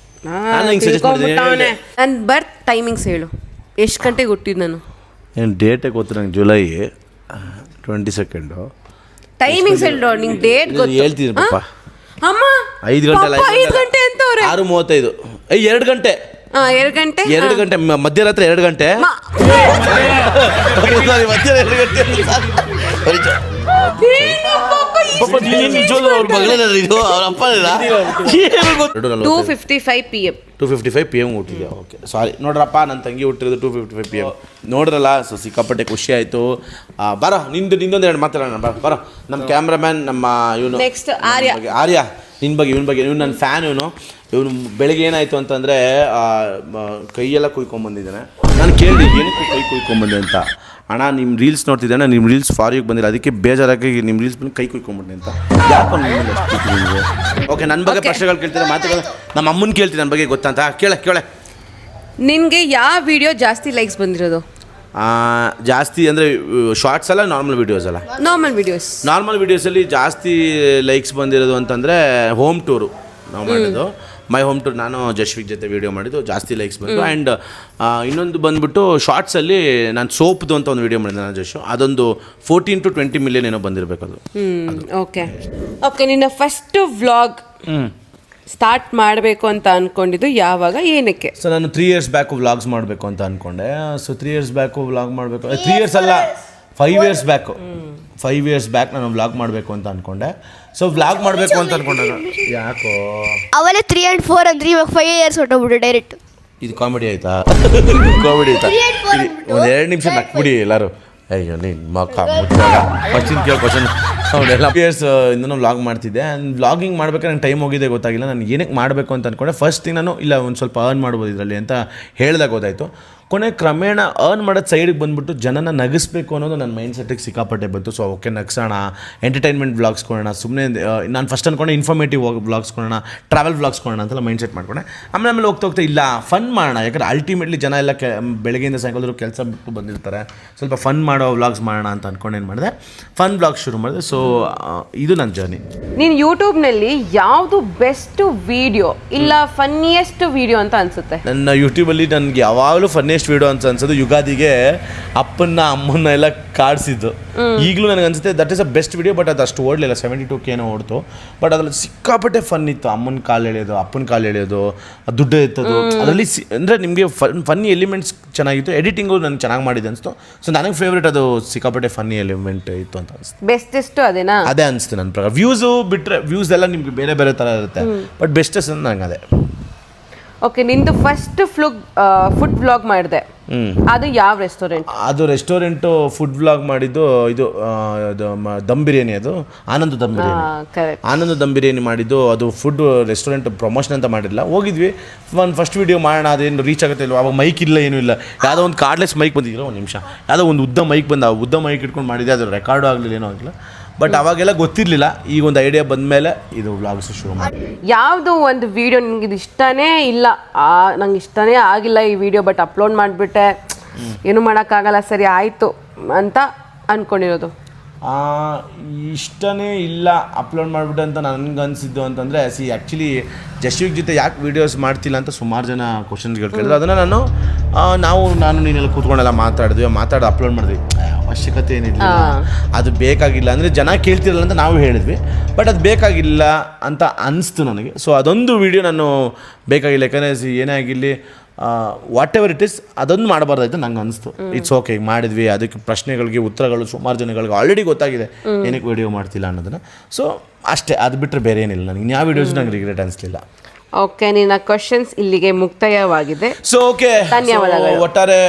ನಾನು ಹಿಂಗೆ ಸಜೆಸ್ಟ್ ಮಾಡಿದ್ದೀನಿ. ನನ್ನ ಬರ್ತ್ ಟೈಮಿಂಗ್ಸ್ ಹೇಳು, ಎಷ್ಟು ಗಂಟೆಗೆ ಹುಟ್ಟಿದ್ದು ನಾನು? ಏನು ಡೇಟೇ ಗೊತ್ತು ನಂಗೆ, ಜುಲೈ 22. ಟೈಮಿಂಗ್ಸ್ ಹೇಳು, ನಿಂಗೆ ಡೇಟ್ ಗೊತ್ತು? ಹೇಳ್ತೀನಿ ಪಾಪ. ಅಮ್ಮ 5 ಗಂಟೆ ಅಲ್ಲ, 5 ಗಂಟೆ ಅಂತ ಅವ್ರೆ. 6:35. 2 ಗಂಟೆ. 2 ಗಂಟೆ 2 ಗಂಟೆ ಮಧ್ಯರಾತ್ರಿ 2 ಗಂಟೆ. ಮಧ್ಯಾಹ್ನ 2 ಗಂಟೆ. ಪಾಪ ನೀನು ನಿಜವಾಗ್ಲೂ ಅವ್ರ ಮಗಳೇನಲ್ಲ ಇದು, ಅವ್ರ ಅಪ್ಪ 2:55 PM. 2:55 PM ಹುಟ್ಟಿದ್ಯಾ? ಓಕೆ ಸಾರಿ ನೋಡ್ರಪ್ಪ, ನನ್ನ ತಂಗಿ ಹುಟ್ಟಿರೋದು 2:55 PM. ನೋಡ್ರಲ್ಲ, ಸೊ ಸಿಕ್ಕಾಪಟ್ಟೆ ಖುಷಿ ಆಯಿತು. ಬರೋ ನಿಂದೊಂದು ಎರಡು ಮಾತಾಡೋಣ. ಬರೋ ನಮ್ಮ ಕ್ಯಾಮ್ರಾಮ್ಯಾನ್, ನಮ್ಮ ಇವನು ನೆಕ್ಸ್ಟ್ ಆರ್ಯ. ನಿನ್ನ ಬಗ್ಗೆ ಇವನ ಬಗ್ಗೆ, ಇವನು ನನ್ನ ಫ್ಯಾನ್. ಇವನು ಬೆಳಗ್ಗೆ ಏನಾಯಿತು ಅಂತಂದರೆ ಕೈಯೆಲ್ಲ ಕುಯ್ಕೊಂಬಂದಿದ್ದಾನೆ. ನಾನು ಕೇಳಿದೆ ಏನಕ್ಕೂ ಕೈ ಕುಯ್ಕೊಂಬಂದೆ ಅಂತ. ಅಣ್ಣ ನಿಮ್ಮ ರೀಲ್ಸ್ ನೋಡ್ತಿದ್ದಾನೆ, ನಿಮ್ಮ ರೀಲ್ಸ್ ಫಾರಿಗೆ ಬಂದಿಲ್ಲ, ಅದಕ್ಕೆ ಬೇಜಾರಾಗಿ ನಿಮ್ಮ ರೀಲ್ಸ್ ಬಂದು ಕೈ ಕುಯ್ಕೊಂಬಿಟ್ಟೆ ಅಂತ. ಯಾಕೋ ನಿಮಗೆ ಓಕೆ, ನನ್ನ ಬಗ್ಗೆ ಪ್ರಶ್ನೆಗಳು ಕೇಳ್ತೀನಿ, ಮಾತುಗಳು ನಮ್ಮ ಅಮ್ಮನ ಕೇಳ್ತೀನಿ ನನ್ನ ಬಗ್ಗೆ ಗೊತ್ತಾ ಅಂತ. ಕೇಳೆ ನಿನಗೆ ಯಾವ ವಿಡಿಯೋ ಜಾಸ್ತಿ ಲೈಕ್ಸ್ ಬಂದಿರೋದು? ಜಾಸ್ತಿ ಅಂದರೆ ಶಾರ್ಟ್ಸ್ ಅಲ್ಲ, ನಾರ್ಮಲ್ ವೀಡಿಯೋಸ್ ಅಲ್ಲ? ನಾರ್ಮಲ್ ವೀಡಿಯೋಸಲ್ಲಿ ಜಾಸ್ತಿ ಲೈಕ್ಸ್ ಬಂದಿರೋದು ಅಂತಂದರೆ ಹೋಮ್ ಟೂರು ನಾವು ಮಾಡೋದು, ಮೈ ಹೋಮ್ ಟೂರ್. ನಾನು ಜಶ್ವಿಕ್ ಜೊತೆ ವೀಡಿಯೋ ಮಾಡಿದ್ದು, ಜಾಸ್ತಿ ಲೈಕ್ಸ್ ಬಂತು. ಆ್ಯಂಡ್ ಇನ್ನೊಂದು ಬಂದುಬಿಟ್ಟು ಶಾರ್ಟ್ಸಲ್ಲಿ ನಾನು ಸೋಪ್ದು ಅಂತ ಒಂದು ವೀಡಿಯೋ ಮಾಡಿದ್ದೆ ನಾನು ಜಶ್ವು, ಅದೊಂದು 14 to 20 ಮಿಲಿಯನ್ ಏನೋ ಬಂದಿರಬೇಕು ಅದು. ಓಕೆ ನಿನ್ನ ಫಸ್ಟ್ ವ್ಲಾಗ್ ಸ್ಟಾರ್ಟ್ ಮಾಡಬೇಕು ಅಂತ ಅಂದ್ಕೊಂಡಿದ್ದು ಯಾವಾಗ, ಏನಕ್ಕೆ? ಸೊ ನಾನು 3 years ಬ್ಯಾಕು ವ್ಲಾಗ್ಸ್ ಮಾಡಬೇಕು ಅಂತ ಅಂದ್ಕೊಂಡೆ. ಸೊ 3 years ಬ್ಯಾಕು ವ್ಲಾಗ್ ಮಾಡಬೇಕು, 3 years ಅಲ್ಲ 5 years ಬ್ಯಾಕು. 5 years ಬ್ಯಾಕ್ ನಾನು ವ್ಲಾಗ್ ಮಾಡಬೇಕು ಅಂತ ಅಂದ್ಕೊಂಡೆ. ಸೊ ವ್ಲಾಗ್ ಮಾಡಬೇಕು ಅಂತ ಅನ್ಕೊಂಡಾಗ ಯಾಕೋ ಅವಲೇ 3 and 4 ಅಂದ್ರೆ ಇವಾಗ 5 years ಹೊಟ್ಟೋಗ್ಬಿಟ್ಟು ಡೈರೆಕ್ಟ್. ಇದು ಕಾಮಿಡಿ ಆಯ್ತಾ? ಕಾಮಿಡಿ ಆಯ್ತಾ? ಒಂದು 2 ನಿಮಿಷ ನಕ್ಬಿಡಿ ಎಲ್ಲರೂ. ಅಯ್ಯೋ ನೀನು ಮಕ್ಕ ಕ್ವಶನ್ ಕೇಳೋ ಕ್ವಶನ್. ಅವನ್ನೆಲ್ಲ ಇಯರ್ಸ್ ಇಂದನೂ ವ್ಲಾಗ್ ಮಾಡ್ತಿದ್ದೆ. ಆ್ಯಂಡ್ ವ್ಲಾಗಿಂಗ್ ಮಾಡ್ಬೇಕಾದ್ರೆ ನಂಗೆ ಟೈಮ್ ಹೋಗಿದ್ದೆ ಗೊತ್ತಾಗಿಲ್ಲ. ನಾನು ಏನಕ್ಕೆ ಮಾಡಬೇಕು ಅಂತ ಅಂದ್ಕೊಂಡೆ. ಫಸ್ಟ್ ಥಿಂಗ್ ನಾನು ಇಲ್ಲ ಒಂದು ಸ್ವಲ್ಪ ಅರ್ನ್ ಮಾಡ್ಬೋದು ಇದರಲ್ಲಿ ಅಂತ ಹೇಳಿದಾಗ ಗೊತ್ತಾಯಿತು. ಕೊನೆ ಕ್ರಮೇಣ ಅರ್ನ್ ಮಾಡೋದು ಸೈಡಿಗೆ ಬಂದುಬಿಟ್ಟು ಜನನ ನಗಿಸ್ಬೇಕು ಅನ್ನೋದು ನನ್ನ ಮೈಂಡ್ ಸೆಟ್ಟಿಗೆ ಸಿಕ್ಕಾಪಟ್ಟೆ ಬಂತು. ಸೊ ಓಕೆ ನಗ್ಸೋಣ, ಎಂಟರ್ಟೈನ್ಮೆಂಟ್ ವ್ಲಾಗ್ಸ್ ಕೊಡೋಣ. ಸುಮ್ಮನೆ ನಾನು ಫಸ್ಟ್ ಅಂದ್ಕೊಂಡೆ ಇನ್ಫಾರ್ಮೇಟಿವ್ ವ್ಲಾಗ್ಸ್ ಕೊಡೋಣ, ಟ್ರಾವೆಲ್ ವ್ಲಾಗ್ಸ್ ಕೊಡೋಣ ಅಂತೆಲ್ಲ ಮೈಂಡ್ ಸೆಟ್ ಮಾಡ್ಕೊಂಡೆ. ಆಮೇಲೆ ಹೋಗ್ತಾ ಇಲ್ಲ ಫನ್ ಮಾಡೋಣ. ಯಾಕಂದರೆ ಅಲ್ಟಿಮೇಟ್ಲಿ ಜನ ಎಲ್ಲ ಬೆಳಗ್ಗೆಯಿಂದ ಸಾಯಂಕಾಲದವರು ಕೆಲಸ ಬಿಟ್ಟು ಬಂದಿರ್ತಾರೆ, ಸ್ವಲ್ಪ ಫನ್ ಮಾಡೋ ವ್ಲಾಗ್ಸ್ ಮಾಡೋಣ ಅಂತ ಅಂದ್ಕೊಂಡು ಏನು ಮಾಡಿದೆ, ಫನ್ ವ್ಲಾಗ್ ಶುರು ಮಾಡಿದೆ. ಸೊ ಇದು ನನ್ನ ಜರ್ನಿ. ನೀನು ಯೂಟ್ಯೂಬ್ನಲ್ಲಿ ಯಾವುದು ಬೆಸ್ಟ್ ವಿಡಿಯೋ ಇಲ್ಲ ಫನ್ನಿಯೆಸ್ಟ್ ವಿಡಿಯೋ ಅಂತ ಅನಿಸುತ್ತೆ? ನನ್ನ ಯೂಟ್ಯೂಬಲ್ಲಿ ನನಗೆ ಯಾವಾಗಲೂ ಫನ್ನಿಯೆಸ್ಟ್ ವಿಡಿಯೋ ಅಂತ ಅನ್ಸೋದು ಯುಗಾದಿಗೆ ಅಪ್ಪನ್ನ ಅಮ್ಮನ್ನ ಎಲ್ಲ ಕಾಡಿಸಿದ್ದು. ಈಗಲೂ ನನಗೆ ಅನ್ಸುತ್ತೆ that is a best video. But ಅದು ಅಷ್ಟು ಓಡಲಿಲ್ಲ, 72K ಓಡ್ತು. ಬಟ್ ಅದರಲ್ಲಿ ಸಿಕ್ಕಾಪಟ್ಟೆ ಫನ್ ಇತ್ತು. ಅಮ್ಮನ ಕಾಲು ಎಳೆಯೋದು, ಅಪ್ಪನ ಕಾಲು ಎಳೆಯೋದು, ದುಡ್ಡು ಎತ್ತೋದು, ಅದರಲ್ಲಿ ಅಂದರೆ ನಿಮಗೆ ಫನ್ನಿ ಎಲಿಮೆಂಟ್ಸ್ ಚೆನ್ನಾಗಿತ್ತು. ಎಡಿಟಿಂಗು ನನಗೆ ಚೆನ್ನಾಗಿ ಮಾಡಿದೆ ಅನಿಸ್ತು. ಸೊ ನನಗೆ ಫೇವ್ರೇಟ್ ಅದು ಸಿಕ್ಕಾಪಟ್ಟೆ ಫನ್ನಿ ಎಲಿಮೆಂಟ್ ಇತ್ತು ಅಂತ ಅನಿಸ್ತು. ಬೆಸ್ಟೆಸ್ಟ್ ಅದೇನಾ? ಅದೇ ಅನಿಸ್ತು ನನ್ನ ಪ್ರಕಾರ. ವ್ಯೂಸು ಬಿಟ್ಟರೆ ವ್ಯೂಸ್ ಎಲ್ಲ ನಿಮಗೆ ಬೇರೆ ಬೇರೆ ಥರ ಇರುತ್ತೆ. ಬಟ್ ಬೆಸ್ಟೆಸ್ಟ್ ಅಂತ ನಂಗೆ ಅದೇ. ಓಕೆ, ನಿಂದು ಫಸ್ಟ್ ಫುಡ್ ವ್ಲಾಗ್ ಮಾಡಿದೆ, ಅದು ಯಾವ ರೆಸ್ಟೋರೆಂಟ್? ಅದು ರೆಸ್ಟೋರೆಂಟು ಫುಡ್ ವ್ಲಾಗ್ ಮಾಡಿದ್ದು ಇದು ದಮ್ ಬಿರಿಯಾನಿ. ಅದು ಆನಂದ್ ದಮ್ ಬಿರಿಯಾನಿ. ಆನಂದ್ ದಮ್ ಬಿರಿಯಾನಿ ಮಾಡಿದ್ದು. ಅದು ಫುಡ್ ರೆಸ್ಟೋರೆಂಟ್ ಪ್ರಮೋಷನ್ ಅಂತ ಮಾಡಿರಲಿಲ್ಲ, ಹೋಗಿದ್ವಿ. ಒಂದು ಫಸ್ಟ್ ವೀಡಿಯೋ ಮಾಡೋಣ, ಅದೇನು ರೀಚ್ ಆಗುತ್ತೆ ಇಲ್ವ. ಅವಾಗ ಮೈಕ್ ಇಲ್ಲ, ಏನೂ ಇಲ್ಲ. ಯಾವುದೋ ಒಂದು ಕಾರ್ಡ್ಲೆಸ್ ಮೈಕ್ ಬಂದಿದ್ರು, ಒಂದು ನಿಮಿಷ ಯಾವುದೋ ಒಂದು ಉದ್ದ ಮೈಕ್ ಬಂದ, ಆ ಉದ್ದ ಮೈಕ್ ಇಟ್ಕೊಂಡು ಮಾಡಿದೆ. ಅದು ರೆಕಾರ್ಡು ಆಗಲಿಲ್ಲ, ಏನೂ ಆಗಲಿಲ್ಲ. ಬಟ್ ಅವಾಗೆಲ್ಲ ಗೊತ್ತಿರಲಿಲ್ಲ. ಈಗ ಒಂದು ಐಡಿಯಾ ಬಂದ ಮೇಲೆ ಇದು ವ್ಲಾಗ್ಸ್ ಶುರು ಮಾಡಿ. ಯಾವುದು ಒಂದು ವಿಡಿಯೋ ನಿನಗೆ ಇದು ಇಷ್ಟನೇ ಇಲ್ಲ, ನಂಗೆ ಇಷ್ಟನೇ ಆಗಿಲ್ಲ ಈ ವಿಡಿಯೋ, ಬಟ್ ಅಪ್ಲೋಡ್ ಮಾಡಿಬಿಟ್ಟೆ, ಏನು ಮಾಡೋಕ್ಕಾಗಲ್ಲ, ಸರಿ ಆಯಿತು ಅಂತ ಅಂದ್ಕೊಂಡಿರೋದು? ಇಷ್ಟನೇ ಇಲ್ಲ ಅಪ್ಲೋಡ್ ಮಾಡಿಬಿಟ್ಟೆ ಅಂತ ನನಗೆ ಅನಿಸಿದ್ದು ಅಂತಂದರೆ, ಆ್ಯಕ್ಚುಲಿ ಜಶ್ವಿಕ್ ಜೊತೆ ಯಾಕೆ ವೀಡಿಯೋಸ್ ಮಾಡ್ತಿಲ್ಲ ಅಂತ ಸುಮಾರು ಜನ ಕ್ವಶನ್ಸ್ಗಳು ಕೇಳಿದ್ರು. ಅದನ್ನು ನಾನು ನೀನೆಲ್ಲ ಕೂತ್ಕೊಂಡೆಲ್ಲ ಮಾತಾಡಿದ್ವಿ, ಅಪ್ಲೋಡ್ ಮಾಡಿದ್ವಿ. ಅವಶ್ಯಕತೆ ಏನಿಲ್ಲ, ಅದು ಬೇಕಾಗಿಲ್ಲ ಅಂದರೆ ಜನ ಕೇಳ್ತಿರಲ್ಲ ಅಂತ ನಾವು ಹೇಳಿದ್ವಿ. ಬಟ್ ಅದು ಬೇಕಾಗಿಲ್ಲ ಅಂತ ಅನಿಸ್ತು ನನಗೆ. ಸೊ ಅದೊಂದು ವೀಡಿಯೋ ನಾನು ಬೇಕಾಗಿಲ್ಲ. ಯಾಕಂದರೆ ಏನೇ ಆಗಿರಲಿ, ವಾಟ್ ಎವರ್ ಇಟ್ ಇಸ್ ಅದೊಂದು ಮಾಡಬಾರ್ದಾಯ್ತು ನಂಗೆ ಅನಿಸ್ತು. ಇಟ್ಸ್ ಓಕೆ, ಈಗ ಮಾಡಿದ್ವಿ. ಅದಕ್ಕೆ ಪ್ರಶ್ನೆಗಳಿಗೆ ಉತ್ತರಗಳು ಸುಮಾರು ಜನಗಳಿಗೆ ಆಲ್ರೆಡಿ ಗೊತ್ತಾಗಿದೆ ಏನಕ್ಕೆ ವೀಡಿಯೋ ಮಾಡ್ತಿಲ್ಲ ಅನ್ನೋದನ್ನು. ಸೊ ಅಷ್ಟೇ, ಅದು ಬಿಟ್ಟರೆ ಬೇರೆ ಏನಿಲ್ಲ. ನನಗೆ ಯಾವ ವೀಡಿಯೋಸ್ ನಂಗೆ ರಿಗ್ರೆಟ್ ಅನಿಸ್ಲಿಲ್ಲ. ಓಕೆ, ನಿನ್ನ ಕ್ವಶನ್ಸ್ ಇಲ್ಲಿಗೆ ಮುಕ್ತಾಯವಾಗಿದೆ. ಸೊ ಓಕೆ, ಧನ್ಯವಾದಗಳು. ಒಟ್ಟಾರೆ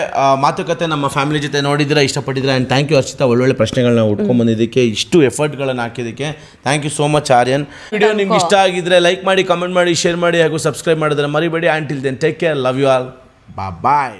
ಮಾತುಕತೆ ನಮ್ಮ ಫ್ಯಾಮಿಲಿ ಜೊತೆ ನೋಡಿದ್ರೆ ಇಷ್ಟಪಟ್ಟಿದ್ರೆ. ಆ್ಯಂಡ್ ಥ್ಯಾಂಕ್ ಯು ಹರ್ಷಿತಾ, ಒಳ್ಳೊಳ್ಳೆ ಪ್ರಶ್ನೆಗಳನ್ನ ಉಟ್ಕೊಂಡ್ಬಂದಿದ್ದಕ್ಕೆ, ಇಷ್ಟು ಎಫರ್ಟ್ಗಳನ್ನು ಹಾಕಿದ್ದಕ್ಕೆ thank you so much Aryan. Video ನಿಮ್ಗೆ ಇಷ್ಟ ಆಗಿದ್ರೆ ಲೈಕ್ ಮಾಡಿ, ಕಮೆಂಟ್ ಮಾಡಿ, ಶೇರ್ ಮಾಡಿ ಹಾಗೂ ಸಬ್ಸ್ಕ್ರೈಬ್ ಮಾಡಿದ್ರೆ ಮರಿಬೇಡಿ. And till then take care, love you all, bye.